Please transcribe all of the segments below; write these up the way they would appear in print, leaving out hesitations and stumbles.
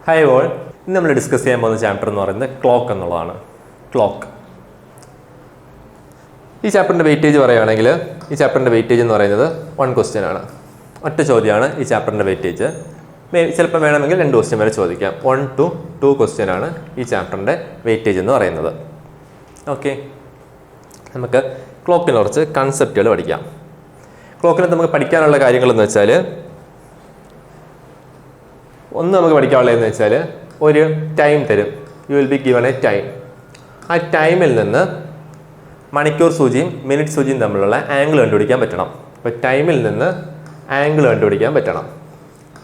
Hi all, ഇന്ന് നമ്മൾ discuss ചെയ്യാൻ പോകുന്ന ചാപ്റ്റർ എന്ന് പറയുന്നത് ക്ലോക്ക് എന്നുള്ളതാണ്. ക്ലോക്ക്. ഈ ചാപ്റ്ററിൻ്റെ വെയിറ്റേജ് പറയുകയാണെങ്കിൽ ഈ ചാപ്റ്ററിൻ്റെ വെയിറ്റേജ് എന്ന് പറയുന്നത് 1 ക്വസ്റ്റ്യൻ ആണ്. ഒറ്റ ചോദ്യമാണ് ഈ ചാപ്റ്ററിൻ്റെ വെയിറ്റേജ്. ചിലപ്പോൾ വേണമെങ്കിൽ 2 ക്വസ്റ്റ്യൻ വരെ ചോദിക്കാം. 1 to 2 ക്വസ്റ്റ്യൻ ആണ് ഈ ചാപ്റ്ററിൻ്റെ വെയിറ്റേജ് എന്ന് പറയുന്നത്. ഓക്കെ, നമുക്ക് ക്ലോക്കിനെ കുറച്ച് കൺസെപ്റ്റുകൾ പഠിക്കാം. ക്ലോക്കിനകത്ത് നമുക്ക് പഠിക്കാനുള്ള കാര്യങ്ങളെന്ന് വെച്ചാൽ, ഒന്ന് നമുക്ക് പഠിക്കാനുള്ളതെന്ന് വെച്ചാൽ ഒരു ടൈം തരും. You will be given A time. ആ ടൈമിൽ നിന്ന് മണിക്കൂർ സൂചിയും മിനിറ്റ് സൂചിയും തമ്മിലുള്ള ആംഗിൾ കണ്ടുപിടിക്കാൻ പറ്റണം. അപ്പോൾ ടൈമിൽ നിന്ന് ആംഗിൾ കണ്ടുപിടിക്കാൻ പറ്റണം.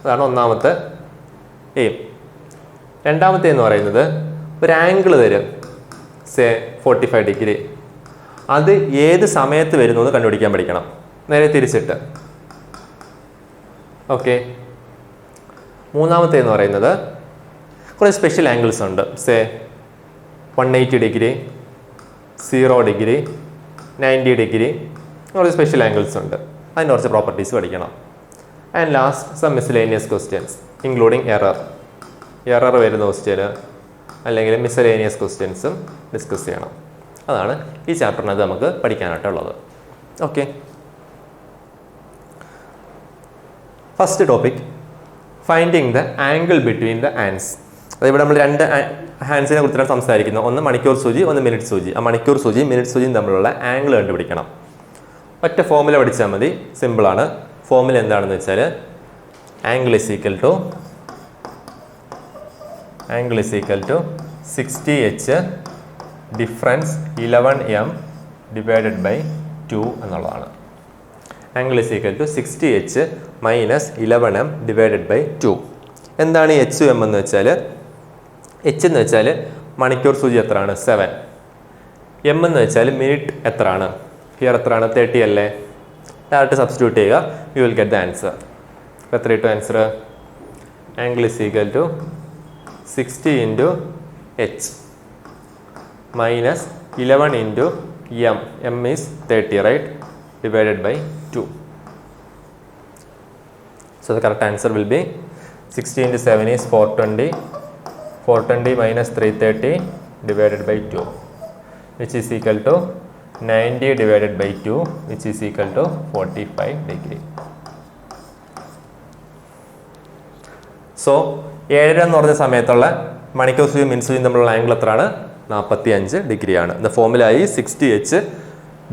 അതാണ് ഒന്നാമത്തെ എയിം. രണ്ടാമത്തെ എന്ന് പറയുന്നത് ഒരു ആംഗിൾ തരും, സേ 45 ഡിഗ്രി. അത് ഏത് സമയത്ത് വരുന്നു എന്ന് കണ്ടുപിടിക്കാൻ പഠിക്കണം, നേരെ തിരിച്ചിട്ട്. ഓക്കെ. മൂന്നാമത്തെ എന്ന് പറയുന്നത് കുറേ സ്പെഷ്യൽ ആംഗിൾസ് ഉണ്ട്. സേ 180 ഡിഗ്രി, 0 ഡിഗ്രി, 90 ഡിഗ്രി, കുറച്ച് സ്പെഷ്യൽ ആംഗിൾസ് ഉണ്ട്. അതിന് കുറച്ച് പ്രോപ്പർട്ടീസ് പഠിക്കണം. And last some miscellaneous questions including error വരുന്ന ക്വസ്റ്റ്യന് അല്ലെങ്കിൽ മിസ്സലേനിയസ് ക്വസ്റ്റ്യൻസും ഡിസ്കസ് ചെയ്യണം. അതാണ് ഈ ചാപ്റ്ററിനകത്ത് നമുക്ക് പഠിക്കാനായിട്ടുള്ളത്. Okay, first topic, finding the angle between the hands. അതിവിടെ നമ്മൾ 2 ഹാൻഡ്സിനെ കുറിച്ചാണ് സംസാരിക്കുന്നത്. ഒന്ന് മണിക്കൂർ സൂചി, ഒന്ന് മിനിറ്റ് സൂചി. ആ മണിക്കൂർ സൂചിയും മിനിറ്റ് സൂചിയും തമ്മിലുള്ള ആംഗിൾ കണ്ടുപിടിക്കണം. ഒറ്റ ഫോർമുല പഠിച്ചാൽ മതി, സിമ്പിളാണ്. ഫോർമുല എന്താണെന്ന് വെച്ചാൽ angle is equal to 60H difference 11M divided by 2 എന്നുള്ളതാണ്. Angle is equal to 60H minus 11M divided by 2. എന്താണ് ഈ എച്ച് എം എന്ന് വെച്ചാൽ, എച്ച് എന്ന് വെച്ചാൽ മണിക്കൂർ സൂചി എത്രയാണ്, 7. എം എന്ന് വെച്ചാൽ മിനിറ്റ് എത്രയാണ്, ഹിയർ എത്രയാണ്, 30 അല്ലേ. ഡയറക്റ്റ് സബ്സ്റ്റിറ്റ്യൂട്ട് ചെയ്യുക, you will get the answer. എത്ര കിട്ടും answer? Angle is equal to 60 into H minus 11 into M. M is 30, right, divided by 2. So the correct answer will be 60 into 7 is 420. 420 minus 330 divided by 2, which is equal to 90 divided by 2, which is equal to 45 degree. So 7 എന്ന് പറഞ്ഞ സമയത്തുള്ള മണിക്കൂർ സൂചിയും minute സൂചിയും തമ്മിലുള്ള angle എത്രയാണ്? 45 ഡിഗ്രിയാണ്. The formula ഈ 60H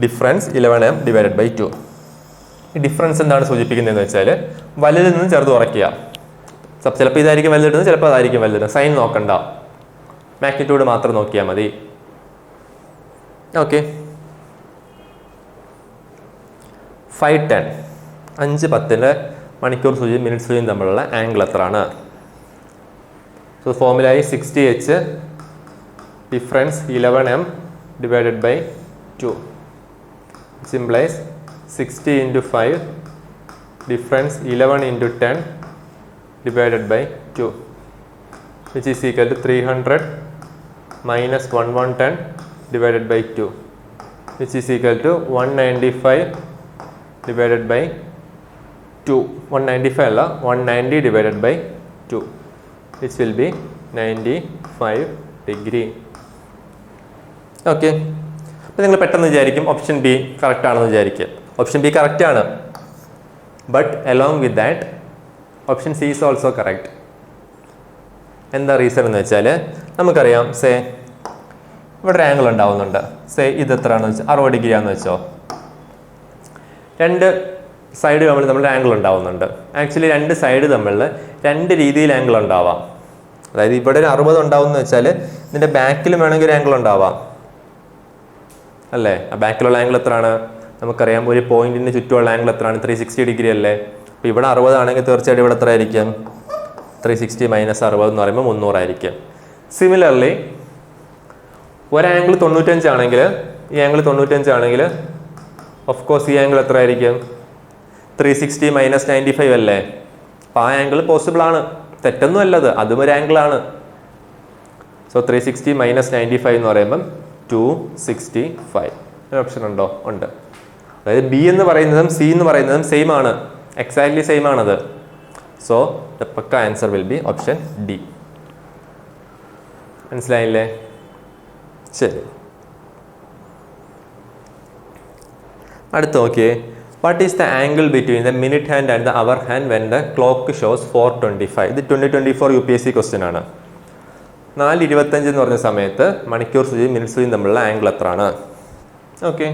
difference 11M divided by 2. ഈ difference എന്താണ് സൂചിപ്പിക്കുന്നതെന്ന് വെച്ചാൽ, വലുതിൽ നിന്ന് ചെറുത് കുറയ്ക്കുക. ചിലപ്പോൾ ഇതായിരിക്കും വലുതിടുന്നത്, ചിലപ്പോൾ അതായിരിക്കും വലുതിടുന്നത്. സൈൻ നോക്കണ്ട, മാഗ്നിറ്റ്യൂഡ് മാത്രം നോക്കിയാൽ മതി. ഓക്കെ. 5:10 5:10 മണിക്കൂർ സൂചിയും മിനിറ്റ് സൂചിയും തമ്മിലുള്ള ആംഗിൾ എത്രയാണ്? സോ ഫോർമുല ഈ 60H difference 11M divided by 2. Which implies 60 into 5 difference 11 into 10 divided by 2, which is equal to 300 minus 1110 divided by 2, which is equal to 195 divided by 2. 195 അല്ല, 190 divided by 2, which will be 95 degree. Okay. അപ്പോൾ നിങ്ങൾ പെട്ടെന്ന് വിചാരിക്കും option B correct ആണെന്ന് വിചാരിക്കുക. Option B correct ആണ്, but along with that option C is also correct. എന്താ reason എന്ന് വെച്ചാൽ, നമുക്കറിയാം, സേ ഇവിടെ ഒരു ആംഗിൾ ഉണ്ടാവുന്നുണ്ട്. സേ ഇത് എത്രയാണെന്ന് വെച്ചാൽ 60 ഡിഗ്രി ആണെന്ന് വെച്ചോ. 2 സൈഡ് തമ്മിൽ ആംഗിൾ ഉണ്ടാവുന്നുണ്ട്. ആക്ച്വലി 2 സൈഡ് തമ്മിൽ 2 രീതിയിൽ ആംഗിൾ ഉണ്ടാവാം. അതായത് ഇവിടെ ഒരു 60 ഉണ്ടാവും എന്ന് വെച്ചാൽ ഇതിൻ്റെ ബാക്കിലും വേണമെങ്കിൽ ഒരു ആംഗിൾ ഉണ്ടാവാം, അല്ലേ. ആ ബാക്കിലുള്ള ആംഗിൾ എത്രയാണ്? നമുക്കറിയാം, ഒരു പോയിന്റിന് ചുറ്റുമുള്ള ആംഗിൾ എത്രയാണ്? 360 ഡിഗ്രി അല്ലേ. അപ്പോൾ ഇവിടെ 60 ആണെങ്കിൽ തീർച്ചയായിട്ടും ഇവിടെ എത്ര ആയിരിക്കും? 360 മൈനസ് 60 എന്ന് പറയുമ്പോൾ 300 ആയിരിക്കും. സിമിലർലി ഒരു ആംഗിൾ 95 ആണെങ്കിൽ, ഈ ആംഗിൾ 95 ആണെങ്കിൽ ഓഫ് കോഴ്സ് ഈ ആംഗിൾ എത്ര ആയിരിക്കും? 360 മൈനസ് 95 അല്ലേ. അപ്പോൾ ആ ആംഗിൾ പോസിബിൾ ആണ്, തെറ്റൊന്നും അല്ലത്, അതും ഒരു ആംഗിളാണ്. സോ 360 മൈനസ് 95 എന്ന് പറയുമ്പം 265. ഒരു ഓപ്ഷൻ ഉണ്ടോ? ഉണ്ട്. അതായത് ബി എന്ന് പറയുന്നതും സി എന്ന് പറയുന്നതും സെയിം ആണ്, എക്സാക്ട്ലി സെയിം ആണത്. സോ ദ പക്ക answer will be option D. മനസ്സിലായില്ലേ? ശരി, അടുത്ത് നോക്കിയേ. What is the angle between the minute hand and the hour hand when the clock shows 4:25? ഇത് 2024 UPSC ക്വസ്റ്റ്യൻ ആണ്. 4:25 എന്ന് പറഞ്ഞ സമയത്ത് മണിക്കൂർ സൂചിയും മിനിറ്റ് സൂചിയും തമ്മിലുള്ള ആംഗിൾ എത്രയാണ്? ഓക്കെ,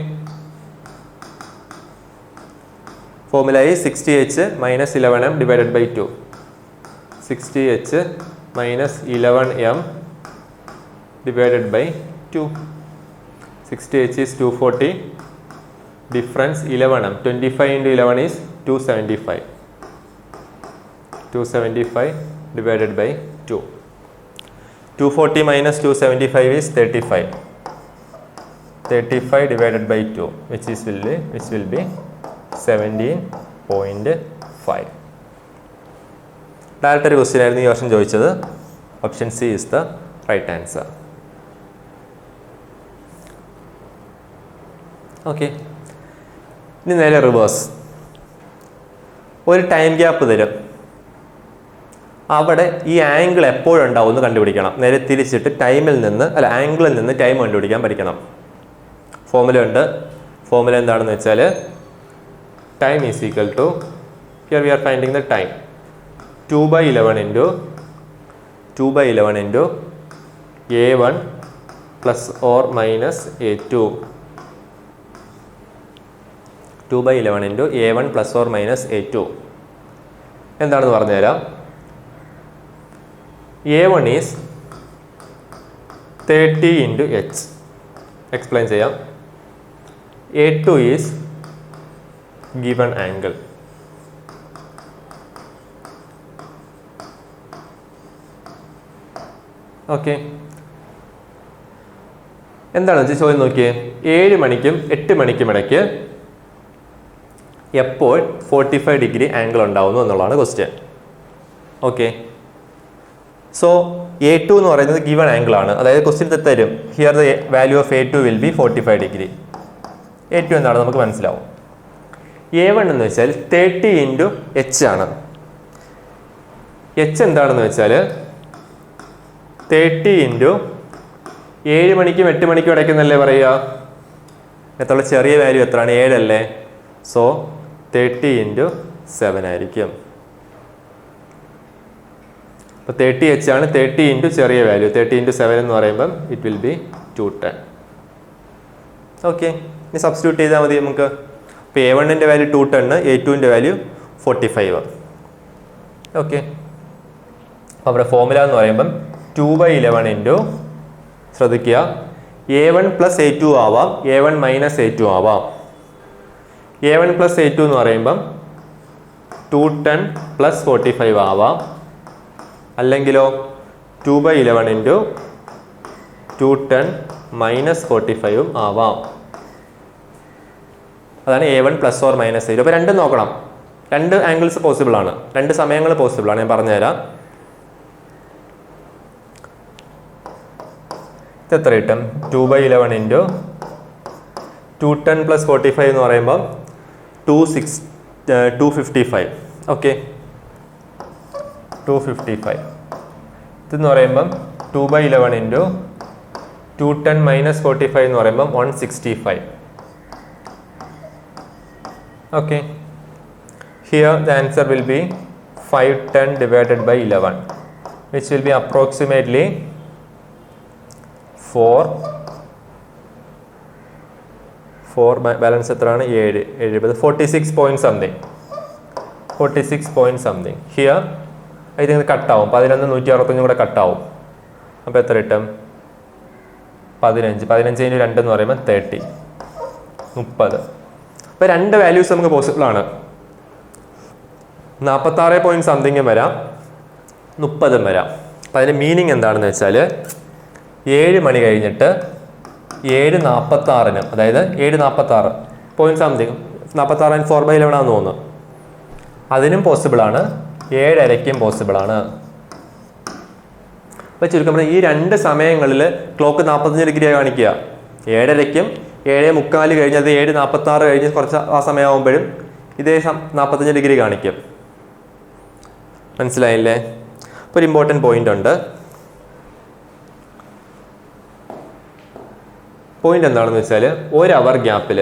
ഫോർമുല ഈ 60h - 11m divided by 2. 60h - 11m divided by 2. 60h is 240. Difference 11m. 25 into 11 is 275. 275 divided by 2. 240 minus 275 is 35. 35 divided by 2, which will be 17.5. Direct ഒരു ക്വസ്റ്റ്യൻ ആയിരുന്നു ഈ വർഷം ചോദിച്ചത്. Option C is the right answer. Okay, ഇനി നേരെ reverse. ഒരു time gap തരും, അവിടെ ഈ ആംഗിൾ എപ്പോഴുണ്ടാവും എന്ന് കണ്ടുപിടിക്കണം. നേരെ തിരിച്ചിട്ട് ആംഗിളിൽ നിന്ന് ടൈം കണ്ടുപിടിക്കാൻ പഠിക്കണം. ഫോർമുല ഉണ്ട്. ഫോർമുല എന്താണെന്ന് വെച്ചാൽ time is equal to, here we are finding the time, 2/11 into A1 plus or minus A2. 2/11 into A1 plus or minus A2 എന്താണെന്ന് പറഞ്ഞുതരാം. A1 is 30 into H. Explain ചെയ്യാം. A2 is given angle. Okay, എന്താണെന്ന് വെച്ചാൽ ചോദ്യം നോക്കിയേ. 7 മണിക്കും 8 മണിക്കും ഇടയ്ക്ക് എപ്പോൾ 45 ഡിഗ്രി ആംഗിൾ ഉണ്ടാവുന്നു എന്നുള്ളതാണ് ക്വസ്റ്റ്യൻ. ഓക്കെ, സോ A2 എന്ന് പറയുന്നത് ഗിവൺ ആംഗിൾ ആണ്. അതായത് ക്വസ്റ്റ്യൻ തരും, here the value of A2 will B 45 degree. A2 എന്താണ് നമുക്ക് മനസ്സിലാവും. A1 എന്ന് വെച്ചാൽ 30 into H ആണ്. H എന്താണെന്ന് വെച്ചാൽ 30 into 7 മണിക്കും 8 മണിക്കും ഇടയ്ക്കെന്നല്ലേ പറയുക. എത്ര ചെറിയ വാല്യൂ എത്രയാണ്? 7 അല്ലേ? സോ 30 into 7 ആയിരിക്കും. അപ്പോൾ 30H ആണ്. 30 into ചെറിയ വാല്യൂ 30 into 7 എന്ന് പറയുമ്പം ഇറ്റ് വിൽ ബി 210. ഓക്കെ, ഇനി സബ്സ്റ്റിറ്റ്യൂട്ട് ചെയ്താൽ മതി നമുക്ക്. ഇപ്പോൾ A1ൻ്റെ വാല്യൂ 210, A2ൻ്റെ വാല്യൂ 45. ഓക്കെ, അപ്പോൾ അവിടെ ഫോർമുല എന്ന് പറയുമ്പം 2/11 into, ശ്രദ്ധിക്കുക, A1 plus A2 ആവാം, A1 minus A2 ആവാം. A1 plus A2 എന്ന് പറയുമ്പം 210 plus 45 ആവാം. അല്ലെങ്കിലോ 2/11 into 210 minus 45 ആവാം. അതാണ് A1 plus or minus A2. അപ്പോൾ രണ്ടും നോക്കണം. രണ്ട് ആംഗിൾസ് പോസിബിൾ ആണ്, രണ്ട് സമയങ്ങൾ പോസിബിൾ ആണ്. ഞാൻ പറഞ്ഞുതരാം. എത്ര കിട്ടും? 2/11 into 210 plus 45 എന്ന് പറയുമ്പോൾ 255. ഓക്കെ, 255. ഇതെന്ന് പറയുമ്പം 2/11 into 210 minus 45 എന്ന് പറയുമ്പം 165. Okay, here the answer will be 510 divided by 11, which will be approximately 4 balance എത്രയാണ്? 7 70 46 point something. 46 point something. Here ഇതിന് കട്ടാവും. 11 165 കൂടെ കട്ടാവും. അപ്പോൾ എത്ര കിട്ടും? 15 15 × 2 എന്ന് പറയുമ്പോൾ 30 30. അപ്പോൾ രണ്ട് വാല്യൂസ് നമുക്ക് പോസിബിൾ ആണ്. 46 point സംതിങ്ങും വരാം, 30 വരാം. അപ്പോൾ അതിൻ്റെ മീനിങ് എന്താണെന്ന് വെച്ചാൽ 7 മണി കഴിഞ്ഞിട്ട് 7:46, അതായത് 7:46 പോയിന്റ് സംതിങ്, 46 4/11 ആണെന്ന് തോന്നുന്നു. അതിനും പോസിബിളാണ്, 7:30 പോസിബിൾ ആണ്. അപ്പോൾ ചുരുക്കം പറഞ്ഞാൽ ഈ രണ്ട് സമയങ്ങളിൽ ക്ലോക്ക് 45 ഡിഗ്രിയാണ് കാണിക്കുക. 7:30 7:45 കഴിഞ്ഞത് 7:46 കഴിഞ്ഞ് കുറച്ച് ആ സമയമാകുമ്പോഴും ഇതേ 45 ഡിഗ്രി കാണിക്കും. മനസ്സിലായില്ലേ? അപ്പോൾ ഒരു ഇമ്പോർട്ടൻറ്റ് പോയിന്റ് ഉണ്ട്. പോയിന്റ് എന്താണെന്ന് വെച്ചാൽ 1 അവർ ഗ്യാപ്പിൽ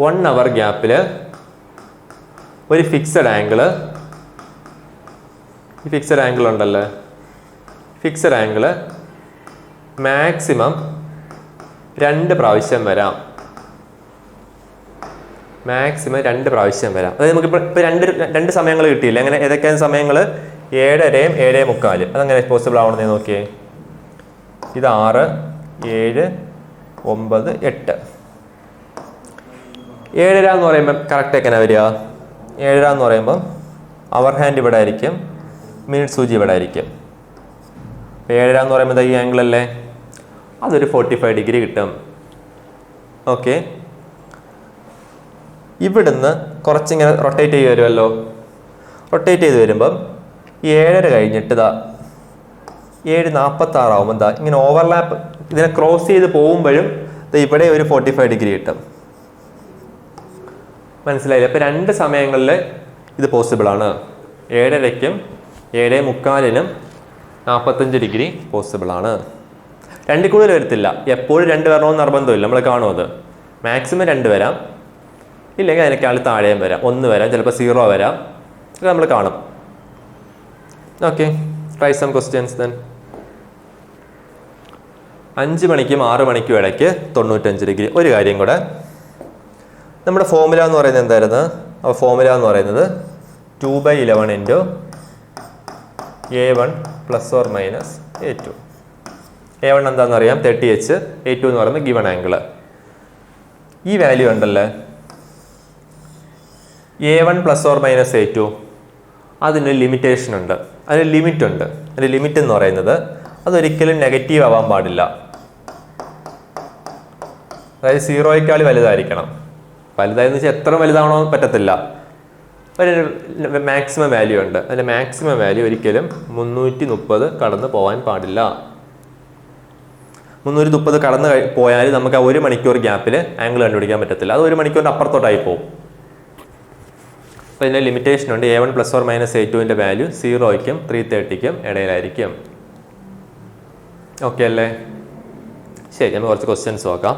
1 അവർ ഗ്യാപ്പിൽ ഒരു ഫിക്സഡ് ആംഗിള്, ഈ ഫിക്സഡ് ആംഗിൾ ഉണ്ടല്ലേ, ഫിക്സഡ് ആംഗിള് മാക്സിമം 2 പ്രാവശ്യം വരാം. മാക്സിമം 2 പ്രാവശ്യം വരാം. അതായത് നമുക്കിപ്പോൾ രണ്ട് സമയങ്ങൾ കിട്ടിയില്ല. അങ്ങനെ ഏതൊക്കെയാണ് സമയങ്ങൾ? 7:30 7:45. അതങ്ങനെ പോസിബിൾ ആവണമെന്ന് നോക്കിയേ. ഇത് 6 7 9 8. 7:30 എന്ന് പറയുമ്പോൾ കറക്റ്റ് എങ്ങനെ വരിക? 7:30 എന്ന് പറയുമ്പം അവർ ഹാൻഡ് ഇവിടെ ആയിരിക്കും, മിനിറ്റ് സൂചി ഇവിടെ ആയിരിക്കും. 7:30 എന്ന് പറയുമ്പോൾ ഈ ആംഗിൾ അല്ലേ, അതൊരു 45 ഡിഗ്രി കിട്ടും. ഓക്കെ, ഇവിടുന്ന് കുറച്ചിങ്ങനെ റൊട്ടേറ്റ് ചെയ്ത് വരുമല്ലോ. റൊട്ടേറ്റ് ചെയ്ത് വരുമ്പം 7:30 കഴിഞ്ഞിട്ട് 7:46 ആവുമ്പോൾ ഇങ്ങനെ ഓവർലാപ്പ് ഇതിനെ ക്രോസ് ചെയ്ത് പോകുമ്പോഴും ഇവിടെ ഒരു 45 ഡിഗ്രി കിട്ടും. മനസ്സിലായില്ലേ? അപ്പോൾ 2 സമയങ്ങളിൽ ഇത് പോസിബിൾ ആണ്. 7:30-ക്കും 7:45-നും 45 ഡിഗ്രി പോസിബിൾ ആണ്. 2 കൂടുതൽ വരത്തില്ല. എപ്പോഴും 2 വരണമെന്ന് നിർബന്ധമില്ല. നമ്മൾ കാണും അത് മാക്സിമം 2 വരാം, ഇല്ലെങ്കിൽ അതിനേക്കാൾ താഴെയും വരാം, 1 വരാം, ചിലപ്പോൾ 0 വരാം. ഇത് നമ്മൾ കാണും. Okay, try some questions then. 5 മണിക്കും 6 മണിക്കും ഇടയ്ക്ക് 95 ഡിഗ്രി. ഒരു കാര്യം കൂടെ, നമ്മുടെ ഫോർമുല എന്ന് പറയുന്നത് എന്തായിരുന്നു? അപ്പോൾ ഫോർമുല എന്ന് പറയുന്നത് 2/11 ഇൻറ്റു A1 ± A2. A1 എന്താണെന്ന് അറിയാം, 30H. A2 എന്ന് പറയുന്നത് ഗിവൺ ആംഗിൾ. ഈ വാല്യൂ ഉണ്ടല്ലേ, A1 ± A2, അതിന് ലിമിറ്റേഷൻ ഉണ്ട്, അതിന് ലിമിറ്റ് ഉണ്ട്. അതിൻ്റെ ലിമിറ്റ് എന്ന് പറയുന്നത് അതൊരിക്കലും നെഗറ്റീവ് ആവാൻ പാടില്ല. അതായത് 0യേക്കാൾ വലുതായിരിക്കണം. വലുതായെന്ന് വെച്ചാൽ എത്ര വലുതാവണോ പറ്റത്തില്ല, ഒരു മാക്സിമം വാല്യൂ ഉണ്ട്. അതിൻ്റെ മാക്സിമം വാല്യൂ ഒരിക്കലും 330 കടന്ന് പോകാൻ പാടില്ല. 330 കടന്ന് പോയാൽ നമുക്ക് ആ 1 മണിക്കൂർ ഗ്യാപ്പിൽ ആംഗിൾ കണ്ടുപിടിക്കാൻ പറ്റത്തില്ല. അത് 1 മണിക്കൂറിൻ്റെ അപ്പുറത്തോട്ടായി പോകും. അപ്പോൾ ഇതിൻ്റെ ലിമിറ്റേഷൻ ഉണ്ട്. A1 ± A2-ൻ്റെ value 0-ക്കും 330-ക്കും ഇടയിലായിരിക്കും. ഓക്കെ അല്ലേ? ശരി, നമ്മൾ കുറച്ച് ക്വസ്റ്റ്യൻസ് നോക്കാം.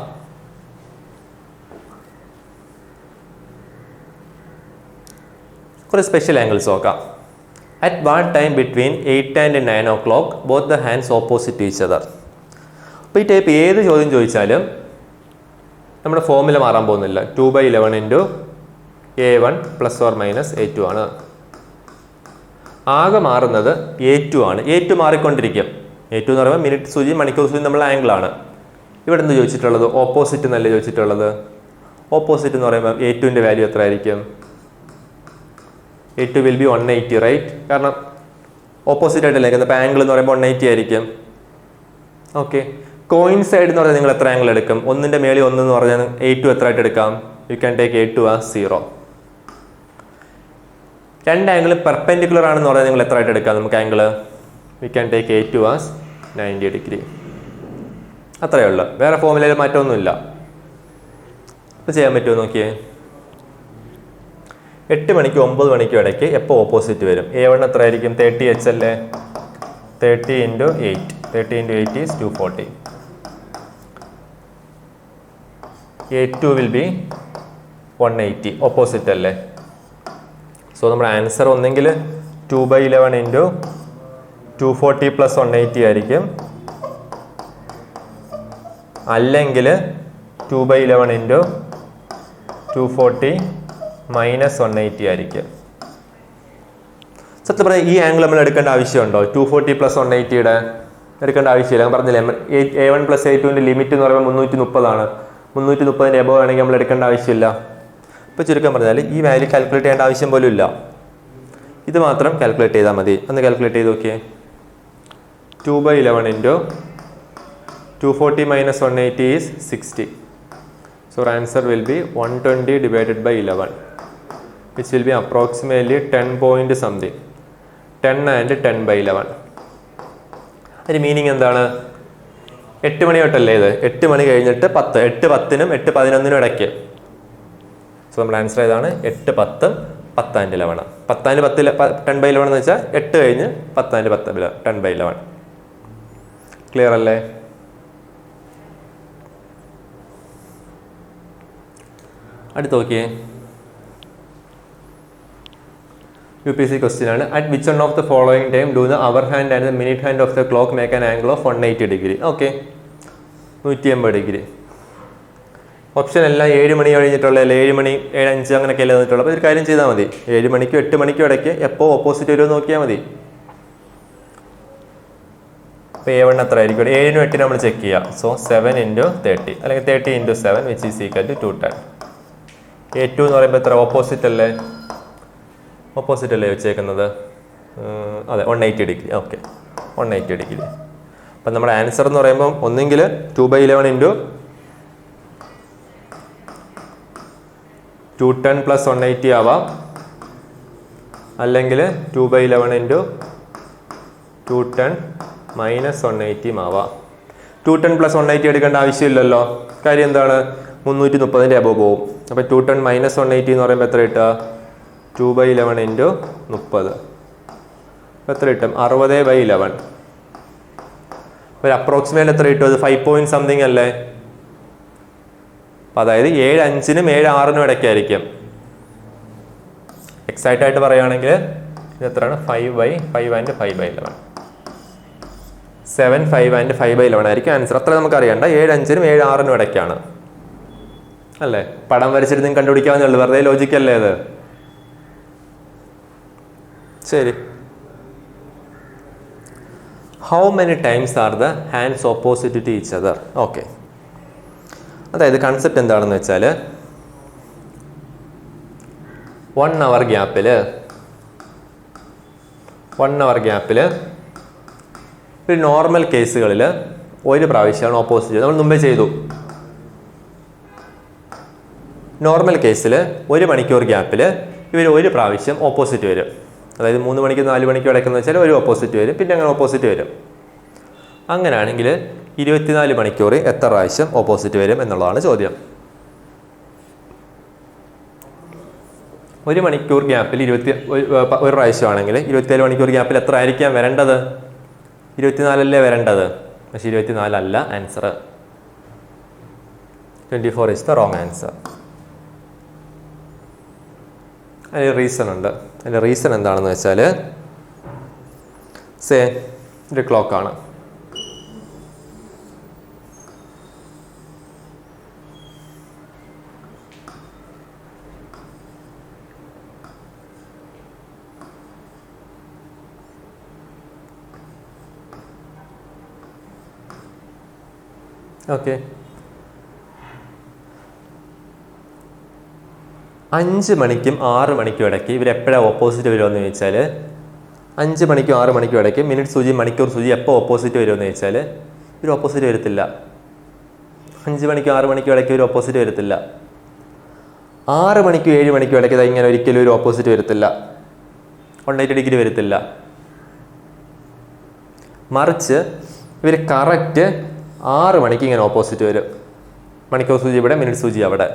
കുറച്ച് സ്പെഷ്യൽ ആംഗിൾസ് നോക്കാം. At what time between 8 and 9 o'clock both the hands opposite each other. അപ്പോൾ ഈ ടൈപ്പ് ഏത് ചോദ്യം ചോദിച്ചാലും നമ്മുടെ ഫോർമുല മാറാൻ പോകുന്നില്ല. 2/11 ഇൻറ്റു A1 ± A2 ആണ്. ആകെ മാറുന്നത് A2 ആണ്. A2 മാറിക്കൊണ്ടിരിക്കും. A2 എന്ന് പറയുമ്പോൾ മിനിറ്റ് സൂചി മണിക്കൂർ സൂചി നമ്മളെ ആംഗിളാണ്. ഇവിടെ എന്ത് ചോദിച്ചിട്ടുള്ളത്? ഓപ്പോസിറ്റ് എന്നല്ലേ ചോദിച്ചിട്ടുള്ളത്. ഓപ്പോസിറ്റ് എന്ന് പറയുമ്പോൾ A2-ൻ്റെ വാല്യൂ എത്ര ആയിരിക്കും? A2 will be 180, right? കാരണം ഓപ്പോസിറ്റ് ആയിട്ടല്ലേ. അപ്പോൾ ആംഗിൾ എന്ന് പറയുമ്പോൾ 180 ആയിരിക്കും. ഓക്കെ, കോയിൻസൈഡ് എന്ന് പറഞ്ഞാൽ നിങ്ങൾ എത്ര ആംഗിൾ എടുക്കും? 1ൻ്റെ മേളിൽ 1 എന്ന് പറഞ്ഞാൽ A2 എത്ര ആയിട്ട് എടുക്കാം? You can take A2 as 0. 2 angle perpendicular ആണെന്ന് പറഞ്ഞാൽ നിങ്ങൾ എത്ര ആയിട്ട് എടുക്കാം നമുക്ക് angle? We can take A2 as 90 degree. അത്രയേ ഉള്ളൂ, വേറെ ഫോർമുലയിൽ മാറ്റമൊന്നുമില്ല. ഇത് ചെയ്യാൻ പറ്റുമോ നോക്കിയേ. 8 മണിക്കും 9 മണിക്കും ഇടയ്ക്ക് എപ്പോൾ ഓപ്പോസിറ്റ് വരും? A1 എത്ര ആയിരിക്കും? 30H അല്ലേ? 30 × 8. 30 × 8 is 240. A2 will be 180, opposite അല്ലേ? സോ നമ്മുടെ ആൻസർ ഒന്നെങ്കിൽ 2/11 ഇൻറ്റു 240 + 180 ആയിരിക്കും, അല്ലെങ്കിൽ 2/11 ഇൻറ്റു 240 - 180 ആയിരിക്കും. സത്യം പറയാം, ഈ ആംഗിൾ നമ്മൾ എടുക്കേണ്ട ആവശ്യമുണ്ടോ? 240 + 180 എടുക്കേണ്ട ആവശ്യമില്ല. ഞാൻ പറഞ്ഞില്ലേ, A1 + A2-ൻ്റെ ലിമിറ്റ് എന്ന് പറയുമ്പോൾ 330 ആണ്. 330-ൻ്റെ എബോവ് ആണെങ്കിൽ നമ്മൾ എടുക്കേണ്ട ആവശ്യമില്ല. ഇപ്പോൾ ചുരുക്കം പറഞ്ഞാൽ ഈ വാല്യൂ കാൽക്കുലേറ്റ് ചെയ്യേണ്ട ആവശ്യം പോലും ഇല്ല. ഇത് മാത്രം കാൽക്കുലേറ്റ് ചെയ്താൽ മതി. ഒന്ന് കാൽക്കുലേറ്റ് ചെയ്ത് നോക്കിയേ. 2/11 into 240 - 180 is 60. So our answer will be 120 divided by 11, which will be approximately 10 point something. 10 and 10/11. അതിന് മീനിങ് എന്താണ്? 8 മണി തൊട്ടല്ലേ ഇത്? 8 മണി കഴിഞ്ഞിട്ട് 10, 8:10-നും 8:11-നും ഇടയ്ക്ക്. സോ നമ്മുടെ ആൻസർ ഏതാണ്? 8, 10, 10 and 11. 10 and 10, 10/11 എന്ന് വെച്ചാൽ 8 കഴിഞ്ഞ് 10 and 10, 10/11. ക്ലിയർ അല്ലേ? അടുത്ത് നോക്കിയേ, UPSC ക്വസ്റ്റ്യൻ ആണ്. At which one of the following time do the hour hand and the minute hand of the clock make an angle of 180 degree? Okay, 180 degree. Option എല്ലാം 7 മണി കഴിഞ്ഞിട്ടുള്ള 7 മണി 7:05 അങ്ങനെയൊക്കെ അല്ലേ വന്നിട്ടുള്ളൂ. അപ്പോൾ ഒരു കാര്യം ചെയ്താൽ മതി, 7 മണിക്കും 8 മണിക്കും ഇടയ്ക്ക് എപ്പോൾ ഓപ്പോസിറ്റ് വരുമോ നോക്കിയാൽ മതി. അപ്പോൾ A1 എത്ര ആയിരിക്കും? 7നും 8നും നമ്മൾ ചെക്ക് ചെയ്യുക. സോ 7 × 30 അല്ലെങ്കിൽ 30 × 7 which is equal to 210. A2 എന്ന് പറയുമ്പോൾ എത്ര? ഓപ്പോസിറ്റ് അല്ലേ, ഓപ്പോസിറ്റ് അല്ലേ വെച്ചേക്കുന്നത്? അതെ, 180 ഡിഗ്രി. Okay, 180 degree. അപ്പം നമ്മുടെ ആൻസർ എന്ന് പറയുമ്പോൾ ഒന്നെങ്കിൽ 2/11 × 210 + 180 ആവാം, അല്ലെങ്കിൽ 2/11 × 210 - 180 ആവാം. 210 + 180 എടുക്കേണ്ട ആവശ്യമില്ലല്ലോ. കാര്യം എന്താണ്? 330ൻ്റെ അബവ് പോവും. അപ്പോൾ 210 - 180 എന്ന് പറയുമ്പോൾ എത്ര കിട്ടുക? 2/11 × 30 എത്ര കിട്ടും? 60/11. ഒരു അപ്രോക്സിമേറ്റ് എത്ര കിട്ടും? അത് 5 പോയിന്റ് സംതിങ് അല്ലേ? അപ്പം അതായത് 7:05-നും 7:06-നും ഇടയ്ക്കായിരിക്കും. എക്സാക്റ്റ് ആയിട്ട് പറയുകയാണെങ്കിൽ ഇത് എത്രയാണ്? 5/5 and 5/11. 7, 5 and 5/11 ആയിരിക്കും ആൻസർ. അത്ര നമുക്ക് അറിയണ്ട. 7:05-നും 7:06-നും ഇടയ്ക്കാണ് അല്ലേ? പടം വരച്ചിട്ട് നിങ്ങൾക്ക് കണ്ടുപിടിക്കാവുന്നേ ഉള്ളൂ. വെറുതെ ലോജിക്കല്ലേ അത്? ശരി. How many times are the hands opposite to each other? Okay, അതായത് കൺസെപ്റ്റ് എന്താണെന്ന് വെച്ചാൽ 1 hour ഗ്യാപ്പിൽ ഒരു നോർമൽ കേസുകളിൽ ഒരു പ്രാവശ്യമാണ് ഓപ്പോസിറ്റ്. നമ്മൾ മുമ്പേ ചെയ്തു. നോർമൽ കേസിൽ 1 മണിക്കൂർ ഗ്യാപ്പിൽ ഇവർ ഒരു പ്രാവശ്യം ഓപ്പോസിറ്റ് വരും. അതായത് 3 മണിക്കും 4 മണിക്കും ഇടയ്ക്കെന്ന് വെച്ചാൽ ഒരു ഓപ്പോസിറ്റ് വരും, പിന്നെ അങ്ങനെ ഓപ്പോസിറ്റ് വരും. അങ്ങനെയാണെങ്കിൽ 24 മണിക്കൂർ എത്ര പ്രാവശ്യം ഓപ്പോസിറ്റ് വരും എന്നുള്ളതാണ് ചോദ്യം. 1 മണിക്കൂർ ഗ്യാപ്പിൽ ഒരു പ്രാവശ്യമാണെങ്കിൽ 24 മണിക്കൂർ ഗ്യാപ്പിൽ എത്ര ആയിരിക്കാം വരേണ്ടത്? 24 അല്ലേ വരേണ്ടത്? പക്ഷേ 24 അല്ല answer. 24 is the wrong answer. അതിന് റീസൺ ഉണ്ട്. അതിൻ്റെ റീസൺ എന്താണെന്ന് വെച്ചാൽ ഒരു ക്ലോക്കാണ്. ഓക്കെ, 5 മണിക്കും 6 മണിക്കും ഇടയ്ക്ക് ഇവരെപ്പോഴാണ് ഓപ്പോസിറ്റ് വരുമെന്ന് ചോദിച്ചാൽ 5 മണിക്കും 6 മണിക്കും ഇടയ്ക്ക് മിനിറ്റ് സൂചി മണിക്കൂർ സൂചി എപ്പോൾ ഓപ്പോസിറ്റ് വരുമെന്ന് ചോദിച്ചാൽ ഇവർ ഓപ്പോസിറ്റ് വരത്തില്ല. 5 മണിക്കും 6 മണിക്കും ഇടയ്ക്ക് ഒരു ഓപ്പോസിറ്റ് വരത്തില്ല. 6 മണിക്കും 7 മണിക്കും ഇടയ്ക്ക് ഇങ്ങനെ ഒരിക്കലും ഒരു ഓപ്പോസിറ്റ് വരത്തില്ല, 180 ഡിഗ്രി വരത്തില്ല. മറിച്ച് ഇവർ കറക്റ്റ് 6 മണിക്ക് ഇങ്ങനെ ഓപ്പോസിറ്റ് വരും. മണിക്കൂർ സൂചി ഇവിടെ, മിനിറ്റ് സൂചി അവിടെ.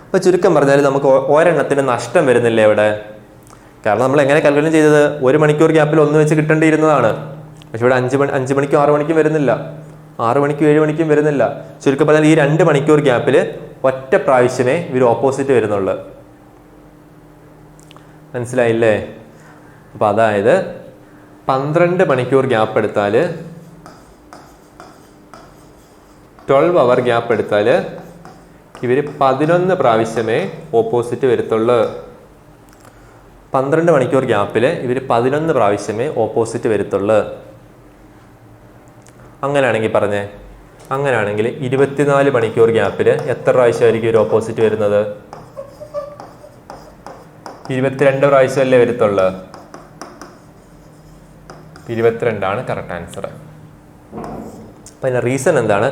അപ്പോൾ ചുരുക്കം പറഞ്ഞാൽ നമുക്ക് ഒരെണ്ണത്തിന് നഷ്ടം വരുന്നില്ല ഇവിടെ. കാരണം നമ്മൾ എങ്ങനെ കാൽക്കുലേറ്റ് ചെയ്തത്? 1 മണിക്കൂർ ഗ്യാപ്പിൽ 1 വെച്ച് കിട്ടേണ്ടിയിരുന്നതാണ്. പക്ഷെ ഇവിടെ 5 മണിക്കും 6 മണിക്കും വരുന്നില്ല, 6 മണിക്കും 7 മണിക്കും വരുന്നില്ല. ചുരുക്കം പറഞ്ഞാൽ ഈ 2 മണിക്കൂർ ഗ്യാപ്പിൽ ഒറ്റ പ്രാവശ്യമേ ഇവർ ഓപ്പോസിറ്റ് വരുന്നുള്ളൂ. മനസ്സിലായില്ലേ? അപ്പം അതായത് 12 മണിക്കൂർ ഗ്യാപ്പ് എടുത്താൽ 12 അവർ ഗ്യാപ്പ് എടുത്താൽ ഇവർ 11 പ്രാവശ്യമേ ഓപ്പോസിറ്റ് വരത്തുള്ളൂ. 12 മണിക്കൂർ ഗ്യാപ്പിൽ ഇവർ 11 പ്രാവശ്യമേ ഓപ്പോസിറ്റ് വരത്തുള്ളൂ. അങ്ങനെയാണെങ്കിൽ പറഞ്ഞേ, അങ്ങനെയാണെങ്കിൽ 24 മണിക്കൂർ ഗ്യാപ്പിൽ എത്ര പ്രാവശ്യമായിരിക്കും ഒരു ഓപ്പോസിറ്റ് വരുന്നത്? 22 പ്രാവശ്യമല്ലേ വരത്തുള്ളൂ. 22 കറക്റ്റ് ആൻസർ. അപ്പം അതിൻ്റെ റീസൺ എന്താണ്?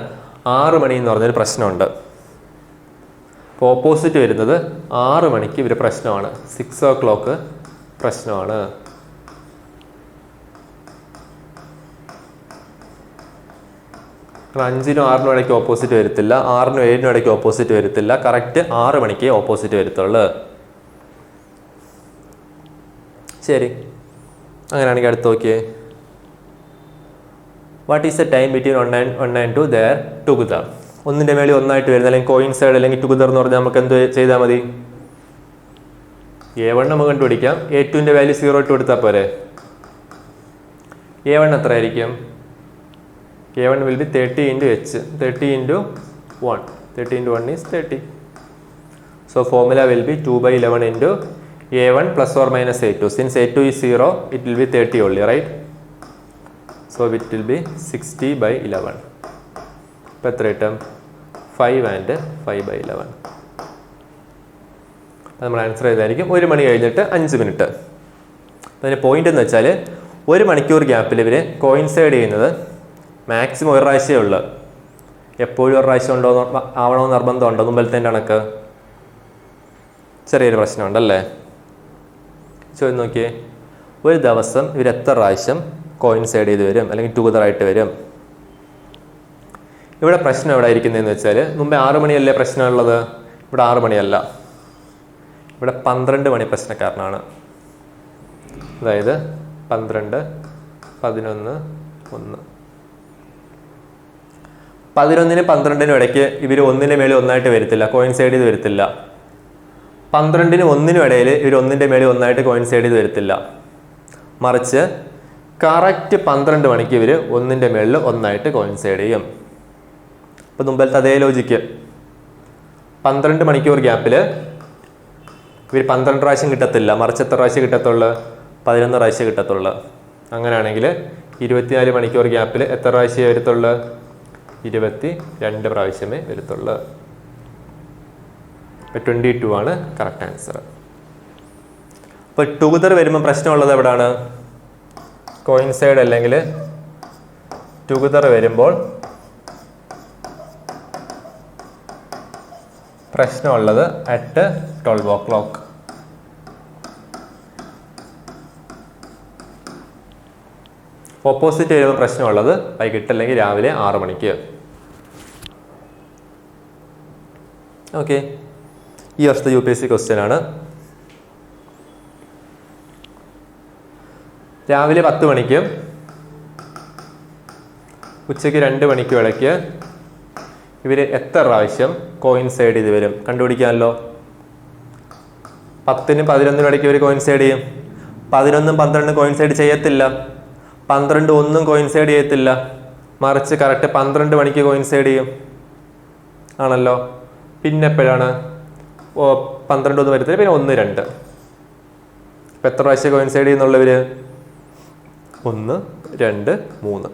6 മണി എന്ന് പറഞ്ഞൊരു പ്രശ്നമുണ്ട്. അപ്പോൾ ഓപ്പോസിറ്റ് വരുന്നത് 6 മണിക്ക് ഇവർ പ്രശ്നമാണ്, 6 o'clock പ്രശ്നമാണ്. കാരണം 5-നും 6-നും ഇടയ്ക്ക് ഓപ്പോസിറ്റ് വരത്തില്ല, 6-നും 7-നും ഇടയ്ക്ക് ഓപ്പോസിറ്റ് വരത്തില്ല. കറക്റ്റ് 6 മണിക്ക് ഓപ്പോസിറ്റ് വരത്തുള്ളൂ. ശരി, അങ്ങനെയാണെങ്കിൽ അടുത്ത് നോക്കിയേ. What is the time between 1 and 2 they are together? ഒന്നിൻ്റെ മേളിൽ ഒന്നായിട്ട് വരുന്നത്, അല്ലെങ്കിൽ കോയിൻസൈഡ് അല്ലെങ്കിൽ ടുഗദർ എന്ന് പറഞ്ഞാൽ നമുക്ക് എന്ത് ചെയ്താൽ മതി? A1 നമുക്ക് കണ്ടുപിടിക്കാം. A2ൻ്റെ വാല്യൂ 0 ഇട്ട് കൊടുത്താൽ പോരെ. A1 എത്ര ആയിരിക്കും? A1 will be 30 into H. 30 into 1. 30 into 1 is 30. So formula will be 2/11 into A1 plus or minus A2. Since A2 is 0, it will be 30 only, right? So it will be 60/11. ഇപ്പോൾ എത്ര കിട്ടും? 5 and 5/11. നമ്മൾ answer ചെയ്തായിരിക്കും 1 മണി കഴിഞ്ഞിട്ട് 5 minute. അതിൻ്റെ point എന്ന് വെച്ചാൽ 1 മണിക്കൂർ ഗ്യാപ്പിൽ ഇവർ കോയിൻസൈഡ് ചെയ്യുന്നത് മാക്സിമം ഒരു പ്രാവശ്യമേ ഉള്ളൂ. എപ്പോഴും ഒരു പ്രാവശ്യം ഉണ്ടോ ആവണമെന്ന് നിർബന്ധമുണ്ടോ? മുമ്പത്തെ കണക്ക് ചെറിയൊരു പ്രശ്നമുണ്ടല്ലേ? ചോദിച്ചു നോക്കിയേ, ഒരു ദിവസം ഇവർ എത്ര പ്രാവശ്യം കോയിൻസൈഡ് ചെയ്ത് വരും അല്ലെങ്കിൽ ടുഗദറായിട്ട് വരും? ഇവിടെ പ്രശ്നം എവിടെ ഇരിക്കുന്നതെന്ന് വെച്ചാൽ മുമ്പേ 6 മണിയല്ലേ പ്രശ്നമുള്ളത്, ഇവിടെ 6 മണിയല്ല, ഇവിടെ 12 മണി പ്രശ്നക്കാരനാണ്. അതായത് 12, 11, 1. 11നും 12നും ഇടയ്ക്ക് ഇവർ ഒന്നിൻ്റെ മേളിൽ ഒന്നായിട്ട് വരത്തില്ല, കോയിൻസൈഡ് ചെയ്ത് വരത്തില്ല. 12നും 1നും ഇടയിൽ ഇവർ ഒന്നിൻ്റെ മേളിൽ ഒന്നായിട്ട് കോയിൻസൈഡ് ചെയ്ത് വരത്തില്ല. മറിച്ച് കറക്റ്റ് 12 മണിക്ക് ഇവർ ഒന്നിൻ്റെ മേളിൽ ഒന്നായിട്ട് കോയിൻസൈഡ് ചെയ്യും. അപ്പോൾ മുമ്പത്തെ അതേ ലോജിക്ക് 12 മണിക്കൂർ ഗ്യാപ്പിൽ ഇവർ 12 പ്രാവശ്യം കിട്ടത്തില്ല, മറിച്ച് എത്ര പ്രാവശ്യം കിട്ടത്തുള്ളൂ? 11 പ്രാവശ്യം കിട്ടത്തുള്ളൂ. അങ്ങനെയാണെങ്കിൽ 24 മണിക്കൂർ ഗ്യാപ്പിൽ എത്ര പ്രാവശ്യമേ വരത്തുള്ളൂ? 22 പ്രാവശ്യമേ വരത്തുള്ളൂ. 22 ആണ് കറക്റ്റ് ആൻസർ. അപ്പോൾ ടുഗദർ വരുമ്പോൾ പ്രശ്നമുള്ളത് എവിടെയാണ്? കോയിൻസൈഡ് അല്ലെങ്കിൽ ടുഗദർ വരുമ്പോൾ പ്രശ്നമുള്ളത് അറ്റ് 12 o'clock. ഓപ്പോസിറ്റ് വരുമ്പോൾ പ്രശ്നമുള്ളത് വൈകിട്ട് അല്ലെങ്കിൽ രാവിലെ 6 മണിക്ക്. ഓക്കെ, ഈ വർഷത്തെ UPSC ക്വസ്റ്റ്യൻ ആണ്. രാവിലെ 10 മണിക്കും ഉച്ചയ്ക്ക് 2 മണിക്കും ഇടയ്ക്ക് ഇവർ എത്ര പ്രാവശ്യം കോയിൻസൈഡ് ചെയ്ത് വരും? കണ്ടുപിടിക്കാമല്ലോ. 10നും 11നും ഇടയ്ക്ക് ഇവർ കോയിൻസൈഡ് ചെയ്യും. 11ഉം 12ഉം കോയിൻസൈഡ് ചെയ്യത്തില്ല. 12 ഒന്നും കോയിൻസൈഡ് ചെയ്യത്തില്ല, മറിച്ച് കറക്റ്റ് 12 മണിക്ക് കോയിൻസൈഡ് ചെയ്യും ആണല്ലോ. പിന്നെ എപ്പോഴാണ്? 12 ഒന്നും വരത്തില്ല, പിന്നെ 1, 2. ഇപ്പം എത്ര പ്രാവശ്യം കോയിൻസൈഡ് ചെയ്യുന്നുള്ളവർ? 1, 2, 3.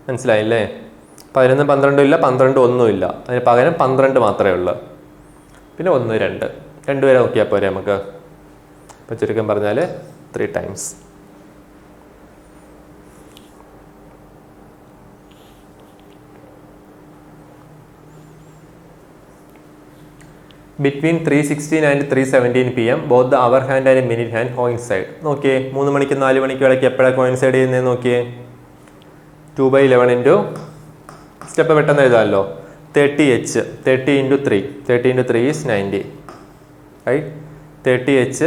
മനസ്സിലായില്ലേ? 11ഉം 12ഉം ഇല്ല, 12 ഒന്നും ഇല്ല, അതിന് പകരം 12 മാത്രമേ ഉള്ളൂ. പിന്നെ 1, 2 രണ്ടുപേരെ നോക്കിയാൽ പോരെ നമുക്ക്. ഇപ്പം ചുരുക്കം പറഞ്ഞാൽ 3 times. Between 3:16 and 3:17 PM, both the hour hand and minute hand coincide. നോക്കിയേ, 3 മണിക്കും 4 മണിക്കും ഇടയ്ക്ക് എപ്പോഴാണ് കോയിൻസൈഡ് ചെയ്യുന്നത് നോക്കിയേ. 2/11 into സ്റ്റെപ്പ് പെട്ടെന്ന് എഴുതാമല്ലോ. 30H, 30 into 3. 30 into 3 is 90. Right? 30H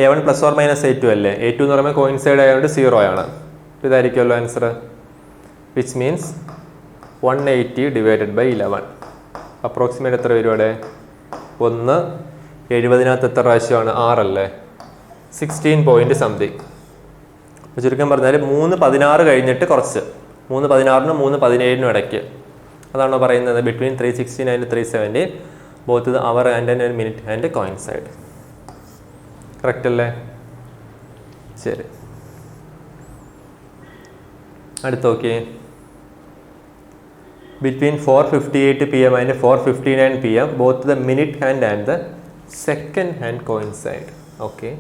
A1 plus or minus A2 അല്ലേ? A2 എന്ന് പറയുമ്പോൾ കോയിൻസൈഡ് ആയതുകൊണ്ട് 0 ആണ്. ഇതായിരിക്കുമല്ലോ answer. Which means 180 divided by 11. Approximate എത്ര വരും അവിടെ? 1 70-നകത്ത് എത്ര പ്രാവശ്യമാണ്? 6 അല്ലേ? 16 point സംതിങ്. അപ്പോൾ ചുരുക്കം പറഞ്ഞാൽ 3:16 കഴിഞ്ഞിട്ട് കുറച്ച്, 3:16നും 3:17നും ഇടയ്ക്ക്. അതാണോ പറയുന്നത്? Between 3:16 and 3:17 both the hour hand and minute hand coincide. Correct അല്ലേ? ശരി, അടുത്ത് നോക്കിയേ. Between 4:58 PM and 4:59 PM, both the minute hand and the second hand coincide. Okay.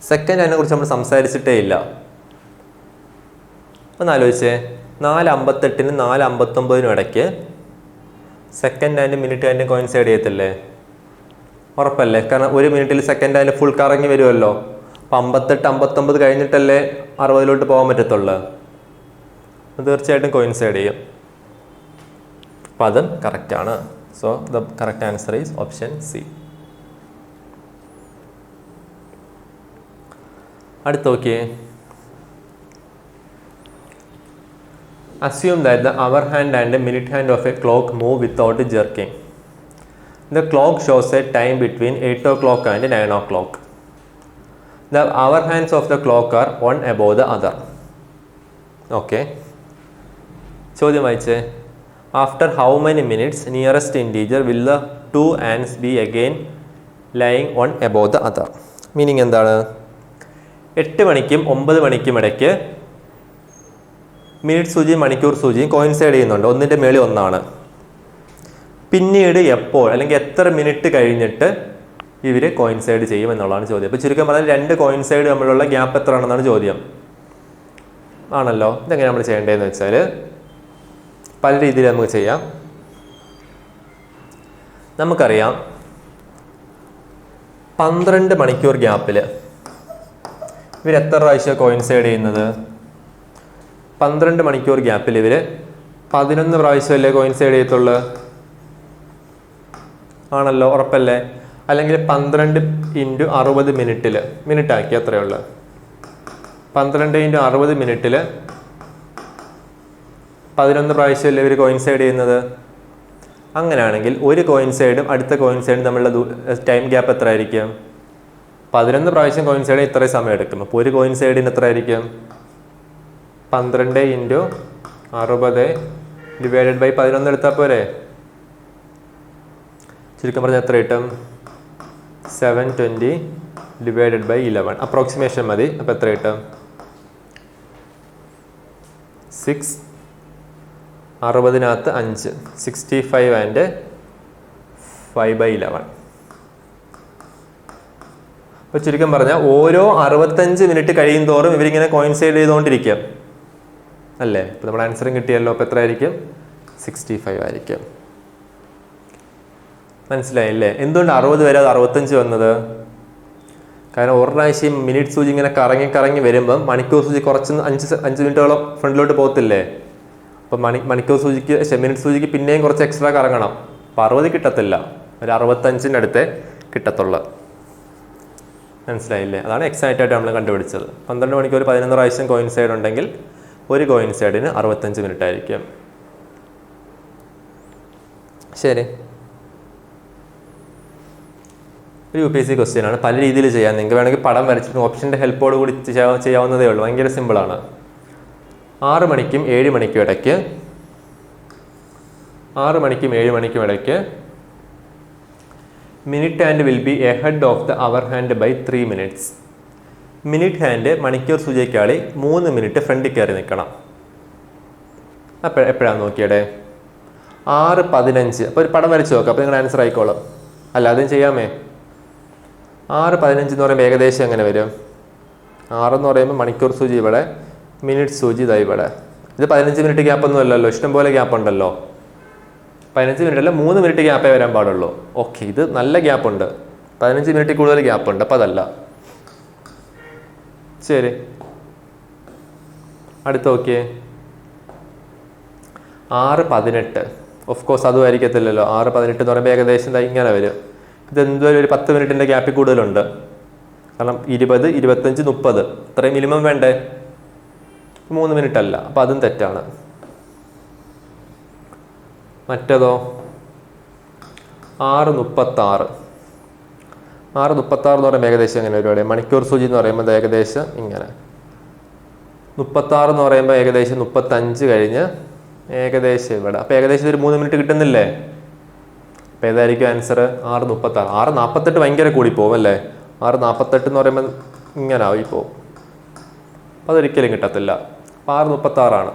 Second ഹാൻഡിനെ കുറിച്ച് നമ്മൾ സംസാരിച്ചിട്ടേ ഇല്ല. ഒന്ന് ആലോചിച്ചേ, 4:58നും 4:59നും ഇടയ്ക്ക് second hand minute hand coincide ചെയ്യത്തില്ലേ? ഉറപ്പല്ലേ? കാരണം 1 മിനിറ്റിൽ സെക്കൻഡ് ഹാൻഡ് ഫുൾ കറങ്ങി വരുമല്ലോ. അപ്പം 58-59 കഴിഞ്ഞിട്ടല്ലേ 60-ലോട്ട് പോകാൻ പറ്റത്തുള്ളൂ. തീർച്ചയായിട്ടും കോയിൻസൈഡ് ചെയ്യും. അപ്പം അതും കറക്റ്റാണ്. So the correct answer is option C. അടുത്ത് നോക്കിയേ, Assume that the hour hand and the minute hand of a clock move without jerking. The clock shows a time between 8 o'clock and 9 o'clock. The hour hands of the clock are one above the other. Okay. ചോദ്യം വായിച്ചേ. After how many minutes nearest integer will the two hands be again lying one above the other? Meaning എന്താണ്? 8 മണിക്കും 9 മണിക്കും ഇടയ്ക്ക് minute സൂചിയും മണിക്കൂർ സൂചിയും coincide ചെയ്യുന്നുണ്ട്, ഒന്നിൻ്റെ മേളിൽ ഒന്നാണ്. പിന്നീട് എപ്പോൾ അല്ലെങ്കിൽ എത്ര മിനിറ്റ് കഴിഞ്ഞിട്ട് ഇവർ കോയിൻസൈഡ് ചെയ്യും എന്നുള്ളതാണ് ചോദ്യം. അപ്പോൾ ചുരുക്കം പറഞ്ഞാൽ രണ്ട് കോയിൻസൈഡ് തമ്മിലുള്ള ഗ്യാപ്പ് എത്ര ആണെന്നാണ് ചോദ്യം. ആണല്ലോ. ഇതെങ്ങനെ നമ്മൾ ചെയ്യേണ്ടതെന്ന് വെച്ചാൽ പല രീതിയിൽ നമുക്ക് ചെയ്യാം. നമുക്കറിയാം 12 മണിക്കൂർ ഗ്യാപ്പിൽ ഇവർ എത്ര പ്രാവശ്യം കോയിൻസൈഡ് ചെയ്യുന്നത്? 12 മണിക്കൂർ ഗ്യാപ്പിൽ ഇവർ 11 പ്രാവശ്യമല്ലേ കോയിൻസൈഡ് ചെയ്യത്തുള്ളൂ? ആണല്ലോ, ഉറപ്പല്ലേ? അല്ലെങ്കിൽ 12 × 60 മിനിറ്റിൽ, മിനിറ്റ് ആക്കി അത്രയേ ഉള്ളൂ. 12 × 60 മിനിറ്റിൽ 11 പ്രാവശ്യമല്ലേ ഇവർ കോയിൻസൈഡ് ചെയ്യുന്നത്? അങ്ങനെയാണെങ്കിൽ ഒരു കോയിൻസൈഡും അടുത്ത കോയിൻസൈഡും തമ്മിലുള്ള ടൈം ഗ്യാപ്പ് എത്ര ആയിരിക്കും? 11 പ്രാവശ്യം കോയിൻസൈഡ് ഇത്രയും സമയം എടുക്കും. അപ്പോൾ ഒരു കോയിൻസൈഡിന് എത്ര ആയിരിക്കും? 12 × 60 ഡിവൈഡഡ് ബൈ 11 എടുത്താൽ പോരെ? ചുരുക്കം പറഞ്ഞാൽ എത്ര കിട്ടും? 720 ഡിവൈഡഡ് ബൈ 11. അപ്രോക്സിമേഷൻ മതി. അപ്പോൾ എത്ര കിട്ടും? 6, 60-നകത്ത് 5, 65 ആൻഡ് 5/11. അപ്പോൾ ചുരുക്കം പറഞ്ഞാൽ ഓരോ 65 മിനിറ്റ് കഴിയും തോറും ഇവരിങ്ങനെ കോയിൻസൈഡ് ചെയ്തുകൊണ്ടിരിക്കും അല്ലേ? ഇപ്പോൾ നമ്മുടെ ആൻസറും കിട്ടിയല്ലോ. അപ്പോൾ എത്ര ആയിരിക്കും? 65 ആയിരിക്കും. മനസ്സിലായില്ലേ? എന്തുകൊണ്ട് 60 വരെ അത് 65 വന്നത്? കാരണം ഒരു പ്രാവശ്യം മിനിറ്റ് സൂചി ഇങ്ങനെ കറങ്ങി കറങ്ങി വരുമ്പം മണിക്കൂർ സൂചി കുറച്ച് 5 മിനിറ്റോളം ഫ്രണ്ടിലോട്ട് പോകത്തില്ലേ? അപ്പം മണിക്കൂർ സൂചിക്ക് മിനിറ്റ് സൂചിക്ക് പിന്നെയും കുറച്ച് എക്സ്ട്രാ കറങ്ങണം. അപ്പം 60 കിട്ടത്തില്ല, ഒരു 65-ൻ്റെ അടുത്തേ കിട്ടത്തുള്ളൂ. മനസ്സിലായില്ലേ? അതാണ് എക്സാക്റ്റ് ആയിട്ട് നമ്മൾ കണ്ടുപിടിച്ചത്. 12 മണിക്കൂർ 11 പ്രാവശ്യം കോയിൻസൈഡ് ഉണ്ടെങ്കിൽ ഒരു കോയിൻസൈഡിന് 65 മിനിറ്റ് ആയിരിക്കും. ശരി, ഒരു UPSC ക്വസ്റ്റ്യൻ ആണ്. പല രീതിയിൽ ചെയ്യാം. നിങ്ങൾക്ക് വേണമെങ്കിൽ പടം വരച്ചിട്ട് ഓപ്ഷൻ്റെ ഹെൽപ്പോട് കൂടി ചെയ്യാവുന്നതേ ഉള്ളൂ. ഭയങ്കര സിമ്പിളാണ്. 6 മണിക്കും 7 മണിക്കും ഇടയ്ക്ക് 6 മണിക്കും 7 മണിക്കും ഇടയ്ക്ക് minute hand will be ahead of the hour hand by 3 minutes. Minute hand മണിക്കൂർ സൂചിക്കാളി 3 മിനിറ്റ് ഫ്രണ്ടിൽ കയറി നിൽക്കണം. അപ്പോൾ എപ്പോഴാണ് നോക്കിയടെ? 6:15. അപ്പോൾ ഒരു പടം വരച്ച് നോക്കാം. അപ്പോൾ നിങ്ങളുടെ ആൻസർ ആയിക്കോളും. അല്ലാതെയും ചെയ്യാമേ. 6:15 എന്ന് പറയുമ്പോൾ ഏകദേശം എങ്ങനെ വരും? 6 എന്ന് പറയുമ്പോൾ മണിക്കൂർ സൂചി ഇവിടെ, മിനിറ്റ് സൂചി ഇതായി ഇവിടെ. ഇത് 15 മിനിറ്റ് ഗ്യാപ്പൊന്നും അല്ലല്ലോ, ഇഷ്ടംപോലെ ഗ്യാപ്പ് ഉണ്ടല്ലോ. 15 മിനിറ്റ് അല്ല, 3 മിനിറ്റ് ഗ്യാപ്പേ വരാൻ പാടുള്ളൂ. ഓക്കെ, ഇത് നല്ല ഗ്യാപ്പുണ്ട്. 15 മിനിറ്റ് കൂടുതൽ ഗ്യാപ്പുണ്ട്. അപ്പോൾ അതല്ല. ശരി, അടുത്ത് നോക്കിയേ. 6:18. ഓഫ് കോഴ്സ് അതും ആയിരിക്കത്തില്ലല്ലോ. 6:18 എന്ന് പറയുമ്പോൾ ഏകദേശം ഇങ്ങനെ വരും. ഇതെന്തുവരെ ഒരു 10 മിനിറ്റിൻ്റെ ഗ്യാപ്പിൽ കൂടുതലുണ്ട്. കാരണം 20, 25, 30 ഇത്രയും മിനിമം വേണ്ടേ? 3 മിനിറ്റ് അല്ല. അപ്പോൾ അതും തെറ്റാണ്. മറ്റേതോ 6:36. 6:36 എന്ന് പറയുമ്പോൾ ഏകദേശം എങ്ങനെ ഒരുപാട് മണിക്കൂർ സൂചി എന്ന് പറയുമ്പോൾ ഏകദേശം ഇങ്ങനെ. 36 എന്ന് പറയുമ്പോൾ ഏകദേശം 35 കഴിഞ്ഞ് ഏകദേശം ഇവിടെ. അപ്പോൾ ഏകദേശം ഒരു 3 മിനിറ്റ് കിട്ടുന്നില്ലേ? അപ്പോൾ ഏതായിരിക്കും ആൻസർ? 6:36. 6:48 ഭയങ്കര കൂടി പോകും അല്ലേ? 6:48 എന്ന് പറയുമ്പോൾ ഇങ്ങനെ ആയിപ്പോവും. അപ്പോൾ അതൊരിക്കലും കിട്ടത്തില്ല. അപ്പോൾ 6:36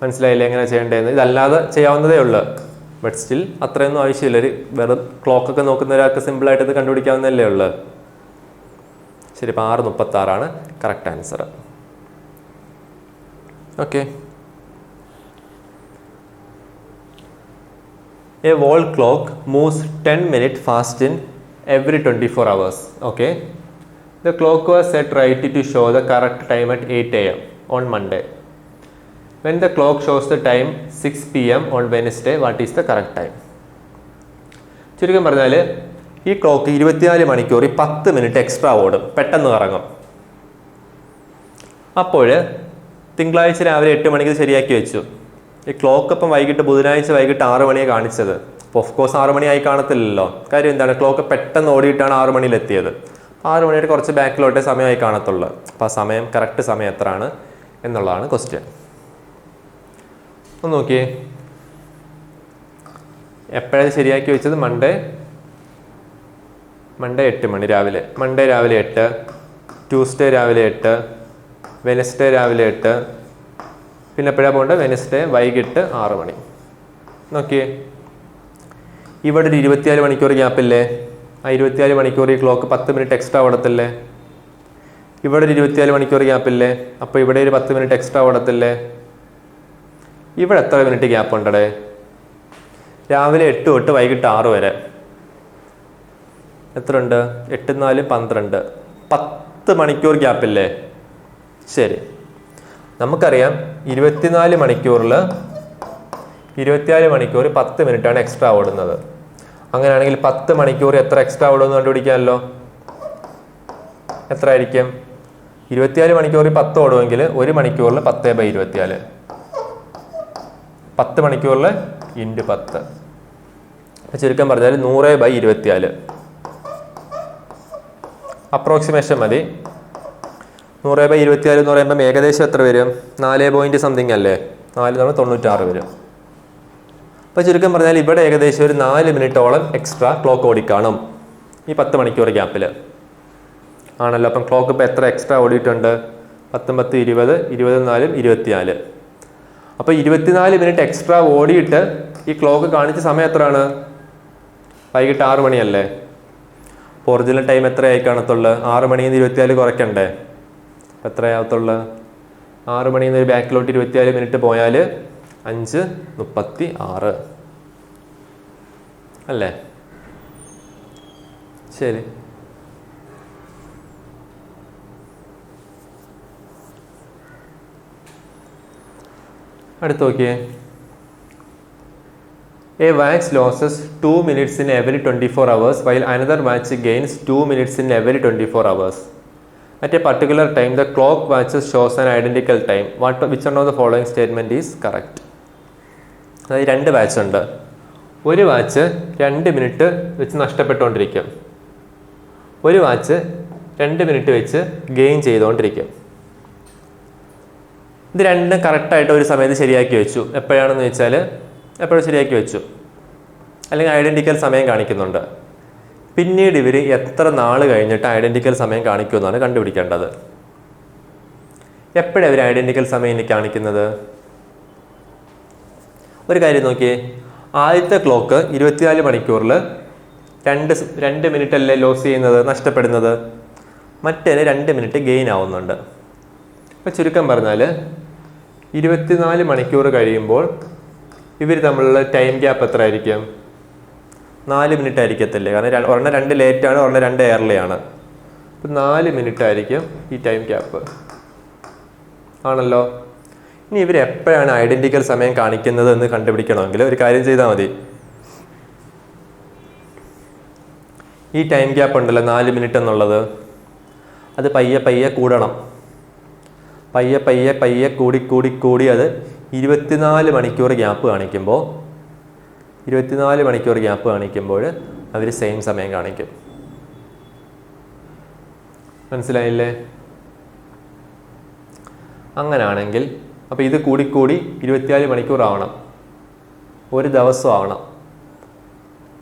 മനസ്സിലായില്ലേ എങ്ങനെ ചെയ്യേണ്ടതെന്ന്? ഇതല്ലാതെ ചെയ്യാവുന്നതേ ഉള്ളൂ. ബട്ട് സ്റ്റിൽ അത്രയൊന്നും ആവശ്യമില്ല. ഒരു വെറും ക്ലോക്കൊക്കെ നോക്കുന്ന ഒരാൾക്ക് സിമ്പിളായിട്ട് ഇത് കണ്ടുപിടിക്കാവുന്നതല്ലേ ഉള്ളൂ. ശരി, അപ്പോൾ 6:36 correct answer. Okay. A wall clock moves 10 minutes fast in every 24 hours. Okay. The clock was set right to show the correct time at 8 a.m. on Monday. When the clock shows the time 6 p.m. on Wednesday, what is the correct time? ചുരുക്കം പറഞ്ഞാൽ ഈ clock 24 മണിക്കൂർ 10 minute extra ഓടും, പെട്ടെന്ന് കറങ്ങും. അപ്പോൾ തിങ്കളാഴ്ച രാവിലെ 8 മണിക്ക് ശരിയാക്കി വെച്ചു. ഈ ക്ലോക്ക് അപ്പം ബുധനാഴ്ച വൈകിട്ട് 6 മണിയെ കാണിച്ചത്. അപ്പോൾ ഓഫ് കോഴ്സ് 6 മണിയായി കാണത്തില്ലല്ലോ. കാര്യം എന്താണ്, ക്ലോക്ക് പെട്ടെന്ന് ഓടിയിട്ടാണ് 6 മണിയിലെത്തിയത്. 6 മണിയുടെ കുറച്ച് ബാക്കിലോട്ടേ സമയമായി കാണത്തുള്ളൂ. അപ്പോൾ ആ സമയം കറക്റ്റ് സമയം എത്രയാണ് എന്നുള്ളതാണ് ക്വസ്റ്റ്യൻ. ഒന്ന് നോക്കിയേ, എപ്പോഴാണ് ശരിയാക്കി വെച്ചത്? മൺഡേ 8 മണി രാവിലെ. മൺഡേ രാവിലെ 8, ട്യൂസ്ഡേ രാവിലെ 8, വെനസ്ഡേ രാവിലെ 8, പിന്നെ എപ്പോഴാണ് പോകേണ്ടത്? വെനസ്ഡേ വൈകിട്ട് 6 മണി. നോക്കിയേ, ഇവിടെ ഒരു 24 മണിക്കൂർ ഗ്യാപ്പില്ലേ? ആ 24 മണിക്കൂർ ഈ ക്ലോക്ക് 10 മിനിറ്റ് എക്സ്ട്രാ ഓടത്തില്ലേ? ഇവിടെ ഒരു 24 മണിക്കൂർ ഗ്യാപ്പില്ലേ? അപ്പോൾ ഇവിടെ ഒരു 10 മിനിറ്റ് എക്സ്ട്രാ ഓടത്തില്ലേ? ഇവിടെ എത്ര മിനിറ്റ് ഗ്യാപ്പ് ഉണ്ടേ? രാവിലെ 8 തൊട്ട് വൈകിട്ട് 6 വരെ എത്ര ഉണ്ട്? 8 4 12, 10 മണിക്കൂർ ഗ്യാപ്പില്ലേ? ശരി, നമുക്കറിയാം 24 മണിക്കൂറിൽ 10 മിനിറ്റാണ് എക്സ്ട്രാ ഓടുന്നത്. അങ്ങനെയാണെങ്കിൽ 10 മണിക്കൂർ എത്ര എക്സ്ട്രാ ഓടുമെന്ന് കണ്ടുപിടിക്കാമല്ലോ. എത്ര ആയിരിക്കും? 24 മണിക്കൂറിൽ 10 ഓടുമെങ്കിൽ 1 മണിക്കൂറിൽ 10/24, 10 മണിക്കൂറിൽ ഇൻറ്റു 10. ചുരുക്കം പറഞ്ഞാൽ 100/24 അപ്രോക്സിമേഷൻ മതി. 100/24 എന്ന് പറയുമ്പോൾ ഏകദേശം എത്ര വരും? 4 പോയിന്റ് സംതിങ് അല്ലേ? 4 തവണ 96 വരും. അപ്പോൾ ചുരുക്കം പറഞ്ഞാൽ ഇവിടെ ഏകദേശം ഒരു 4 മിനിറ്റോളം എക്സ്ട്രാ ക്ലോക്ക് ഓടിക്കാണും ഈ 10 മണിക്കൂർ ഗ്യാപ്പിൽ ആണല്ലോ. അപ്പം ക്ലോക്ക് ഇപ്പോൾ എത്ര എക്സ്ട്രാ ഓടിയിട്ടുണ്ട്? 10 10 20, 24 24. അപ്പോൾ 24 മിനിറ്റ് എക്സ്ട്രാ ഓടിയിട്ട് ഈ ക്ലോക്ക് കാണിച്ച സമയം എത്രയാണ്? വൈകിട്ട് 6 മണിയല്ലേ? അപ്പോൾ ഒറിജിനൽ ടൈം എത്രയായി കാണത്തുള്ളൂ? 6 മണിയിൽ നിന്ന് 24 കുറയ്ക്കണ്ടേ? എത്രയാകത്തുള്ളൂ? 6 മണിയിൽ നിന്ന് ഒരു ബാക്കിലോട്ട് 24 മിനിറ്റ് പോയാൽ 5:36 അല്ലേ? ശരി, അടുത്ത് നോക്കിയേ. A watch loses 2 minutes in every 24 hours while another watch gains 2 minutes in every 24 hours. At a particular time, the clock watches shows an identical time. Which one of the following statement is correct? അതായത് 2 watch ഉണ്ട്. ഒരു watch 2 minute വെച്ച് നഷ്ടപ്പെട്ടുകൊണ്ടിരിക്കും, ഒരു watch 2 minute വെച്ച് gain ചെയ്തുകൊണ്ടിരിക്കും. ഇത് രണ്ടും കറക്റ്റായിട്ട് ഒരു സമയത്ത് ശരിയാക്കി വെച്ചു. എപ്പോഴാണെന്ന് വെച്ചാൽ എപ്പോഴും ശരിയാക്കി വെച്ചു, അല്ലെങ്കിൽ ഐഡൻറ്റിക്കൽ സമയം കാണിക്കുന്നുണ്ട്. പിന്നീട് ഇവർ എത്ര നാൾ കഴിഞ്ഞിട്ട് ഐഡൻറ്റിക്കൽ സമയം കാണിക്കുമെന്നാണ് കണ്ടുപിടിക്കേണ്ടത്. എപ്പോഴാണ് ഇവർ ഐഡൻറ്റിക്കൽ സമയം ഇനി കാണിക്കുന്നത്? ഒരു കാര്യം നോക്കിയേ, ആദ്യത്തെ ക്ലോക്ക് 24 മണിക്കൂറിൽ 2 മിനിറ്റ് അല്ലേ ലോസ് ചെയ്യുന്നത്, നഷ്ടപ്പെടുന്നത്. മറ്റേന് 2 മിനിറ്റ് ഗെയിൻ ആവുന്നുണ്ട്. അപ്പോൾ ചുരുക്കം പറഞ്ഞാൽ 24 മണിക്കൂർ കഴിയുമ്പോൾ ഇവർ തമ്മിലുള്ള ടൈം ഗ്യാപ്പ് എത്ര ആയിരിക്കും? 4 മിനിറ്റ് ആയിരിക്കത്തില്ലേ? കാരണം ഒരെണ്ണം 2 ലേറ്റാണ്, ഒരെണ്ണം 2 എയർലിയാണ്. അപ്പോൾ 4 മിനിറ്റ് ആയിരിക്കും ഈ ടൈം ഗ്യാപ്പ് ആണല്ലോ. ഇനി ഇവർ എപ്പോഴാണ് ഐഡൻറ്റിക്കൽ സമയം കാണിക്കുന്നത് എന്ന് കണ്ടുപിടിക്കണമെങ്കിൽ ഒരു കാര്യം ചെയ്താൽ മതി. ഈ ടൈം ഗ്യാപ്പ് ഉണ്ടല്ലോ 4 മിനിറ്റ് എന്നുള്ളത്, അത് പയ്യെ പയ്യെ കൂടണം. പയ്യെ പയ്യെ പയ്യെ കൂടി അത് 24 മണിക്കൂർ ഗ്യാപ്പ് കാണിക്കുമ്പോൾ 24 മണിക്കൂർ ഗ്യാപ്പ് കാണിക്കുമ്പോൾ അവർ സെയിം സമയം കാണിക്കും. മനസ്സിലായില്ലേ? അങ്ങനാണെങ്കിൽ അപ്പോൾ ഇത് കൂടി 24 മണിക്കൂർ ആവണം, ഒരു ദിവസം ആവണം.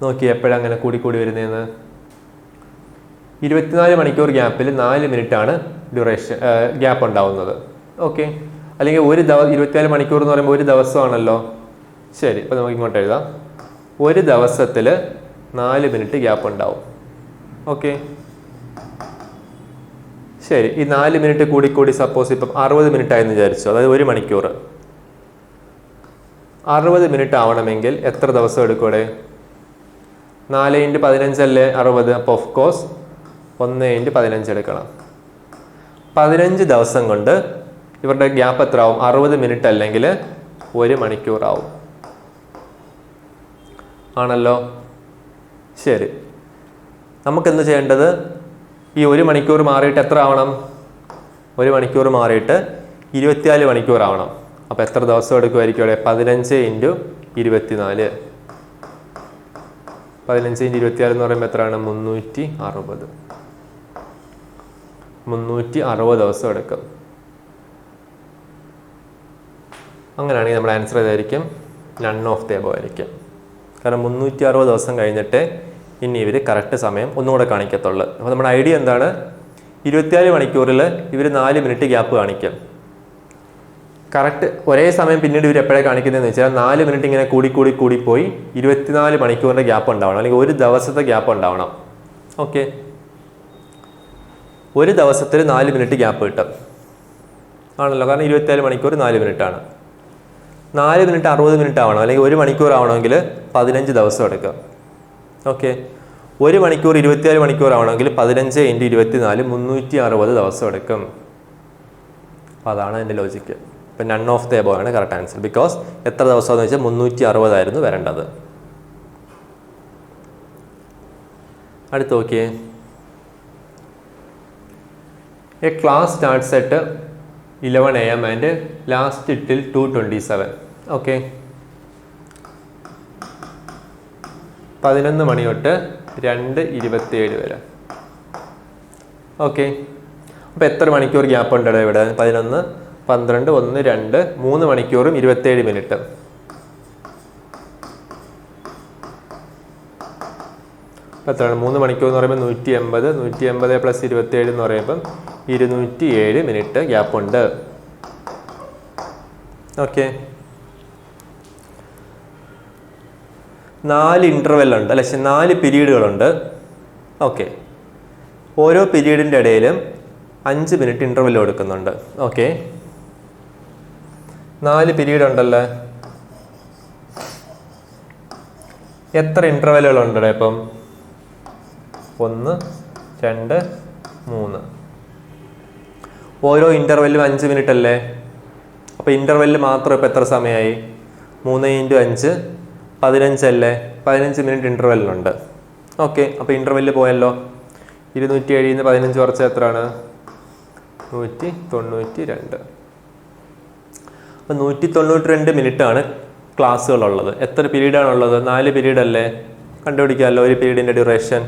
നോക്കി എപ്പോഴങ്ങനെ കൂടി വരുന്നതെന്ന്. 24 മണിക്കൂർ ഗ്യാപ്പിൽ 4 മിനിറ്റാണ് ഡ്യൂറേഷൻ ഗ്യാപ്പ് ഉണ്ടാവുന്നത്. ഓക്കെ, അല്ലെങ്കിൽ 24 മണിക്കൂർ എന്ന് പറയുമ്പോൾ ഒരു ദിവസമാണല്ലോ. ശരി, അപ്പോൾ നമുക്ക് ഇങ്ങോട്ട് എഴുതാം. ഒരു ദിവസത്തിൽ 4 മിനിറ്റ് ഗ്യാപ്പ് ഉണ്ടാവും. ഓക്കെ, ശരി. ഈ 4 മിനിറ്റ് കൂടി സപ്പോസ് ഇപ്പം 60 മിനിറ്റ് ആയെന്ന് വിചാരിച്ചു, അതായത് 1 മണിക്കൂർ. 60 മിനിറ്റ് ആവണമെങ്കിൽ എത്ര ദിവസം എടുക്കൂടെ? 4 × 15 അല്ലേ 60. അപ്പോൾ ഓഫ് കോഴ്സ് 1 × 15 എടുക്കണം. 15 ദിവസം കൊണ്ട് ഇവരുടെ ഗ്യാപ്പ് എത്ര ആവും? 60 മിനിറ്റ് അല്ലെങ്കിൽ 1 മണിക്കൂർ ആവും ആണല്ലോ. ശരി, നമുക്കെന്ത് ചെയ്യേണ്ടത്? ഈ 1 മണിക്കൂർ മാറിയിട്ട് എത്ര ആവണം? 1 മണിക്കൂർ മാറിയിട്ട് 24 മണിക്കൂറാവണം. അപ്പോൾ എത്ര ദിവസം എടുക്കുമായിരിക്കും അവിടെ? 15 × 24. 15 × 24 എന്ന് പറയുമ്പോൾ എത്രയാണ്? 360. 360 ദിവസം എടുക്കും. അങ്ങനെയാണെങ്കിൽ നമ്മുടെ ആൻസർ ഏതായിരിക്കും? നൺ ഓഫ് ദ എബോവ് ആയിരിക്കും. കാരണം 360 ദിവസം കഴിഞ്ഞിട്ട് ഇനി ഇവർ കറക്റ്റ് സമയം ഒന്നുകൂടെ കാണിക്കത്തുള്ളൂ. അപ്പോൾ നമ്മുടെ ഐഡിയ എന്താണ്? 24 മണിക്കൂറിൽ ഇവർ 4 മിനിറ്റ് ഗ്യാപ്പ് കാണിക്കും. കറക്റ്റ് ഒരേ സമയം പിന്നീട് ഇവർ എപ്പോഴാണ് കാണിക്കുന്നതെന്ന് വെച്ചാൽ 4 മിനിറ്റ് ഇങ്ങനെ കൂടിപ്പോയി 24 മണിക്കൂറിൻ്റെ ഗ്യാപ്പ് ഉണ്ടാവണം, അല്ലെങ്കിൽ ഒരു ദിവസത്തെ ഗ്യാപ്പ് ഉണ്ടാവണം. ഓക്കെ, ഒരു ദിവസത്തിൽ 4 മിനിറ്റ് ഗ്യാപ്പ് കിട്ടും ആണല്ലോ. കാരണം 24 മണിക്കൂർ 4 മിനിറ്റാണ്. 4 മിനിറ്റ് 60 മിനിറ്റ് ആവണം, അല്ലെങ്കിൽ 1 മണിക്കൂർ ആവണമെങ്കിൽ 15 ദിവസം എടുക്കും. ഓക്കെ, 1 മണിക്കൂർ 24 മണിക്കൂർ ആവണമെങ്കിൽ 15 × 24 360 ദിവസം എടുക്കും. അപ്പോൾ അതാണ് അതിൻ്റെ ലോജിക്ക്. ഇപ്പം നൺ ഓഫ് ദ എബോവ് ആണ് കറക്റ്റ് ആൻസർ. ബിക്കോസ് എത്ര ദിവസമെന്ന് വെച്ചാൽ 360 ആയിരുന്നു വരേണ്ടത്. അടുത്ത് നോക്കിയേ. A class starts at 11 AM and last till 2:27. Okay, 11 മണി തൊട്ട് 2:27 വരെ. ഓക്കെ, അപ്പോൾ എത്ര മണിക്കൂർ ഗ്യാപ്പ് ഉണ്ട് ഇവിടെ? 11, 12, 1, 2, 3 മണിക്കൂറും 27 മിനിറ്റ്. അപ്പോൾ എത്രയാണ്? 3 മണിക്കൂർ എന്ന് പറയുമ്പോൾ 180, 180 + 27 എന്ന് പറയുമ്പം 207 മിനിറ്റ് ഗ്യാപ്പുണ്ട്. ഓക്കെ, 4 ഇൻ്റർവെല്ലുണ്ട് അല്ലെ, 4 പീരീഡുകളുണ്ട്. ഓക്കെ, ഓരോ പീരീഡിൻ്റെ ഇടയിലും 5 മിനിറ്റ് ഇൻ്റർവെല്ല് കൊടുക്കുന്നുണ്ട്. ഓക്കെ, 4 പീരീഡ് ഉണ്ടല്ലേ, എത്ര ഇൻ്റർവെല്ലുകളുണ്ട് ഇപ്പം? 1, 2, 3. ഓരോ ഇൻ്റർവെല്ലും 5 മിനിറ്റ് അല്ലേ? അപ്പോൾ ഇൻ്റർവെല്ല് മാത്രം ഇപ്പോൾ എത്ര സമയമായി? 3 × 5 15 അല്ലേ? 15 മിനിറ്റ് ഇൻ്റർവെല്ലുണ്ട്. ഓക്കെ, അപ്പോൾ ഇൻ്റർവെല്ല് പോയല്ലോ. 207 ൽ നിന്ന് 15 കുറച്ച് എത്രയാണ്? 192. അപ്പോൾ 192 മിനിറ്റാണ് ക്ലാസ്സുകളുള്ളത്. എത്ര പീരീഡാണുള്ളത്? 4 പീരീഡ് അല്ലേ? കണ്ടുപിടിക്കാമല്ലോ ഒരു പീരീഡിൻ്റെ duration.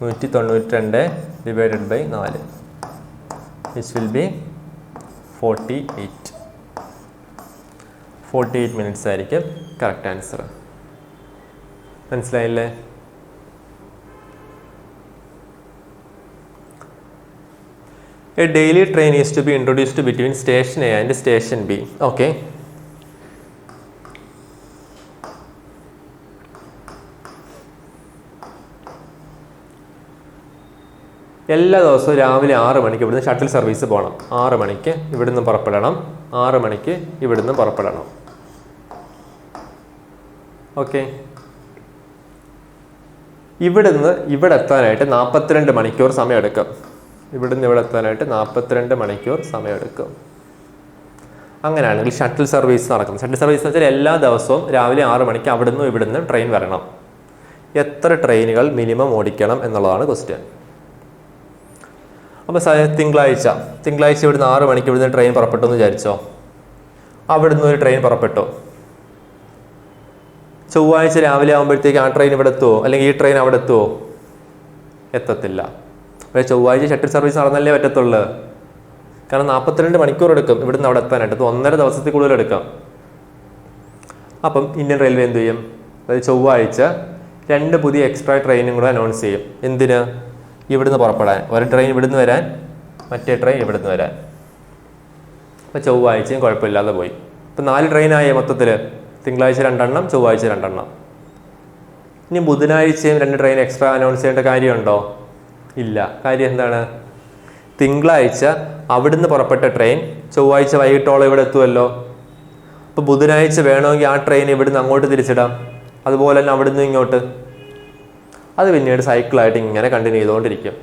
192 divided by 4 which will be 48 minutes ആയിരിക്കും കറക്റ്റ് ആൻസർ. മനസ്സിലായില്ലേ? A daily train is to be introduced between station A and station B. Okay. എല്ലാ ദിവസവും രാവിലെ 6 മണിക്ക് ഇവിടുന്ന് ഷട്ടിൽ സർവീസ് പോകണം. 6 മണിക്ക് ഇവിടുന്ന് പുറപ്പെടണം, 6 മണിക്ക് ഇവിടുന്ന് പുറപ്പെടണം. ഓക്കെ, ഇവിടുന്ന് ഇവിടെ എത്താനായിട്ട് 42 മണിക്കൂർ സമയമെടുക്കും. ഇവിടുന്ന് ഇവിടെ എത്താനായിട്ട് 42 മണിക്കൂർ സമയമെടുക്കും. അങ്ങനെയാണെങ്കിൽ ഷട്ടിൽ സർവീസ് നടക്കും. ഷട്ടിൽ സർവീസ് എന്ന് വെച്ചാൽ എല്ലാ ദിവസവും രാവിലെ 6 മണിക്ക് അവിടുന്ന് ഇവിടുന്ന് ട്രെയിൻ വരണം. എത്ര ട്രെയിനുകൾ മിനിമം ഓടിക്കണം എന്നുള്ളതാണ് ക്വസ്റ്റ്യൻ. അപ്പോൾ തിങ്കളാഴ്ച ഇവിടുന്ന് 6 മണിക്ക് ഇവിടുന്ന് ട്രെയിൻ പുറപ്പെട്ടു എന്ന് വിചാരിച്ചോ. അവിടുന്ന് ഒരു ട്രെയിൻ പുറപ്പെട്ടു. ചൊവ്വാഴ്ച രാവിലെ ആകുമ്പോഴത്തേക്ക് ആ ട്രെയിൻ ഇവിടെ എത്തുമോ, അല്ലെങ്കിൽ ഈ ട്രെയിൻ അവിടെ എത്തുമോ? എത്തത്തില്ല. പക്ഷേ ചൊവ്വാഴ്ച ഷട്ടിൽ സർവീസ് നടന്നല്ലേ പറ്റത്തുള്ളൂ. കാരണം 42 മണിക്കൂർ എടുക്കും ഇവിടുന്ന് അവിടെ എത്താനായിട്ട്. അത് 1.5 ദിവസത്തിൽ കൂടുതൽ എടുക്കാം. അപ്പം ഇന്ത്യൻ റെയിൽവേ എന്ത് ചെയ്യും? അതായത് ചൊവ്വാഴ്ച 2 പുതിയ എക്സ്ട്രാ ട്രെയിനും കൂടെ അനൗൺസ് ചെയ്യും. എന്തിന്? ഇവിടുന്ന് പുറപ്പെടാൻ. ഒരു ട്രെയിൻ ഇവിടുന്ന് വരാൻ, മറ്റേ ട്രെയിൻ ഇവിടുന്ന് വരാൻ. അപ്പോൾ ചൊവ്വാഴ്ചയും കുഴപ്പമില്ലാതെ പോയി. ഇപ്പം 4 ട്രെയിനായി മൊത്തത്തിൽ. തിങ്കളാഴ്ച 2 എണ്ണം, ചൊവ്വാഴ്ച 2 എണ്ണം. ഇനി ബുധനാഴ്ചയും 2 ട്രെയിൻ എക്സ്ട്രാ അനൗൺസ് ചെയ്യേണ്ട കാര്യമുണ്ടോ? ഇല്ല. കാര്യം എന്താണ്? തിങ്കളാഴ്ച അവിടുന്ന് പുറപ്പെട്ട ട്രെയിൻ ചൊവ്വാഴ്ച വൈകിട്ടോളം ഇവിടെ എത്തുമല്ലോ. അപ്പോൾ ബുധനാഴ്ച വേണമെങ്കിൽ ആ ട്രെയിൻ ഇവിടുന്ന് അങ്ങോട്ട് തിരിച്ചിടാം, അതുപോലെ തന്നെ അവിടുന്ന് ഇങ്ങോട്ട്. അത് പിന്നീട് സൈക്കിളായിട്ട് ഇങ്ങനെ കണ്ടിന്യൂ ചെയ്തുകൊണ്ടിരിക്കും.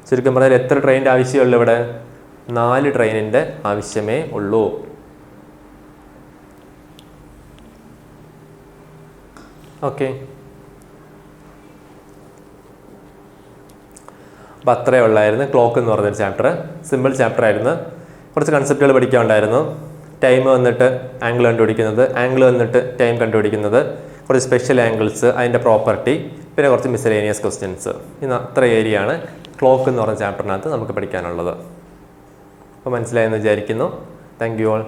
ചുരുക്കം പറഞ്ഞാൽ എത്ര ട്രെയിനിൻ്റെ ആവശ്യമുള്ളൂ ഇവിടെ? 4 ട്രെയിനിൻ്റെ ആവശ്യമേ ഉള്ളൂ. ഓക്കെ, അപ്പം അത്രയേ ഉള്ളായിരുന്നു ക്ലോക്ക് എന്ന് പറഞ്ഞൊരു ചാപ്റ്റർ. സിമ്പിൾ ചാപ്റ്റർ ആയിരുന്നു. കുറച്ച് കൺസെപ്റ്റുകൾ പഠിക്കാനുണ്ടായിരുന്നു. ടൈം വന്നിട്ട് ആംഗിൾ കണ്ടുപിടിക്കുന്നത്, ആംഗിൾ വന്നിട്ട് ടൈം കണ്ടുപിടിക്കുന്നത്, കുറച്ച് സ്പെഷ്യൽ ആംഗിൾസ്, അതിൻ്റെ പ്രോപ്പർട്ടി, പിന്നെ കുറച്ച് മിസലേനിയസ് ക്വസ്റ്റ്യൻസ്. ഇന്ന് അത്ര ഏരിയയാണ് ക്ലോക്ക് എന്ന് പറഞ്ഞ ചാപ്റ്ററിനകത്ത് നമുക്ക് പഠിക്കാനുള്ളത്. അപ്പോൾ മനസ്സിലായെന്ന് വിചാരിക്കുന്നു. Thank you all.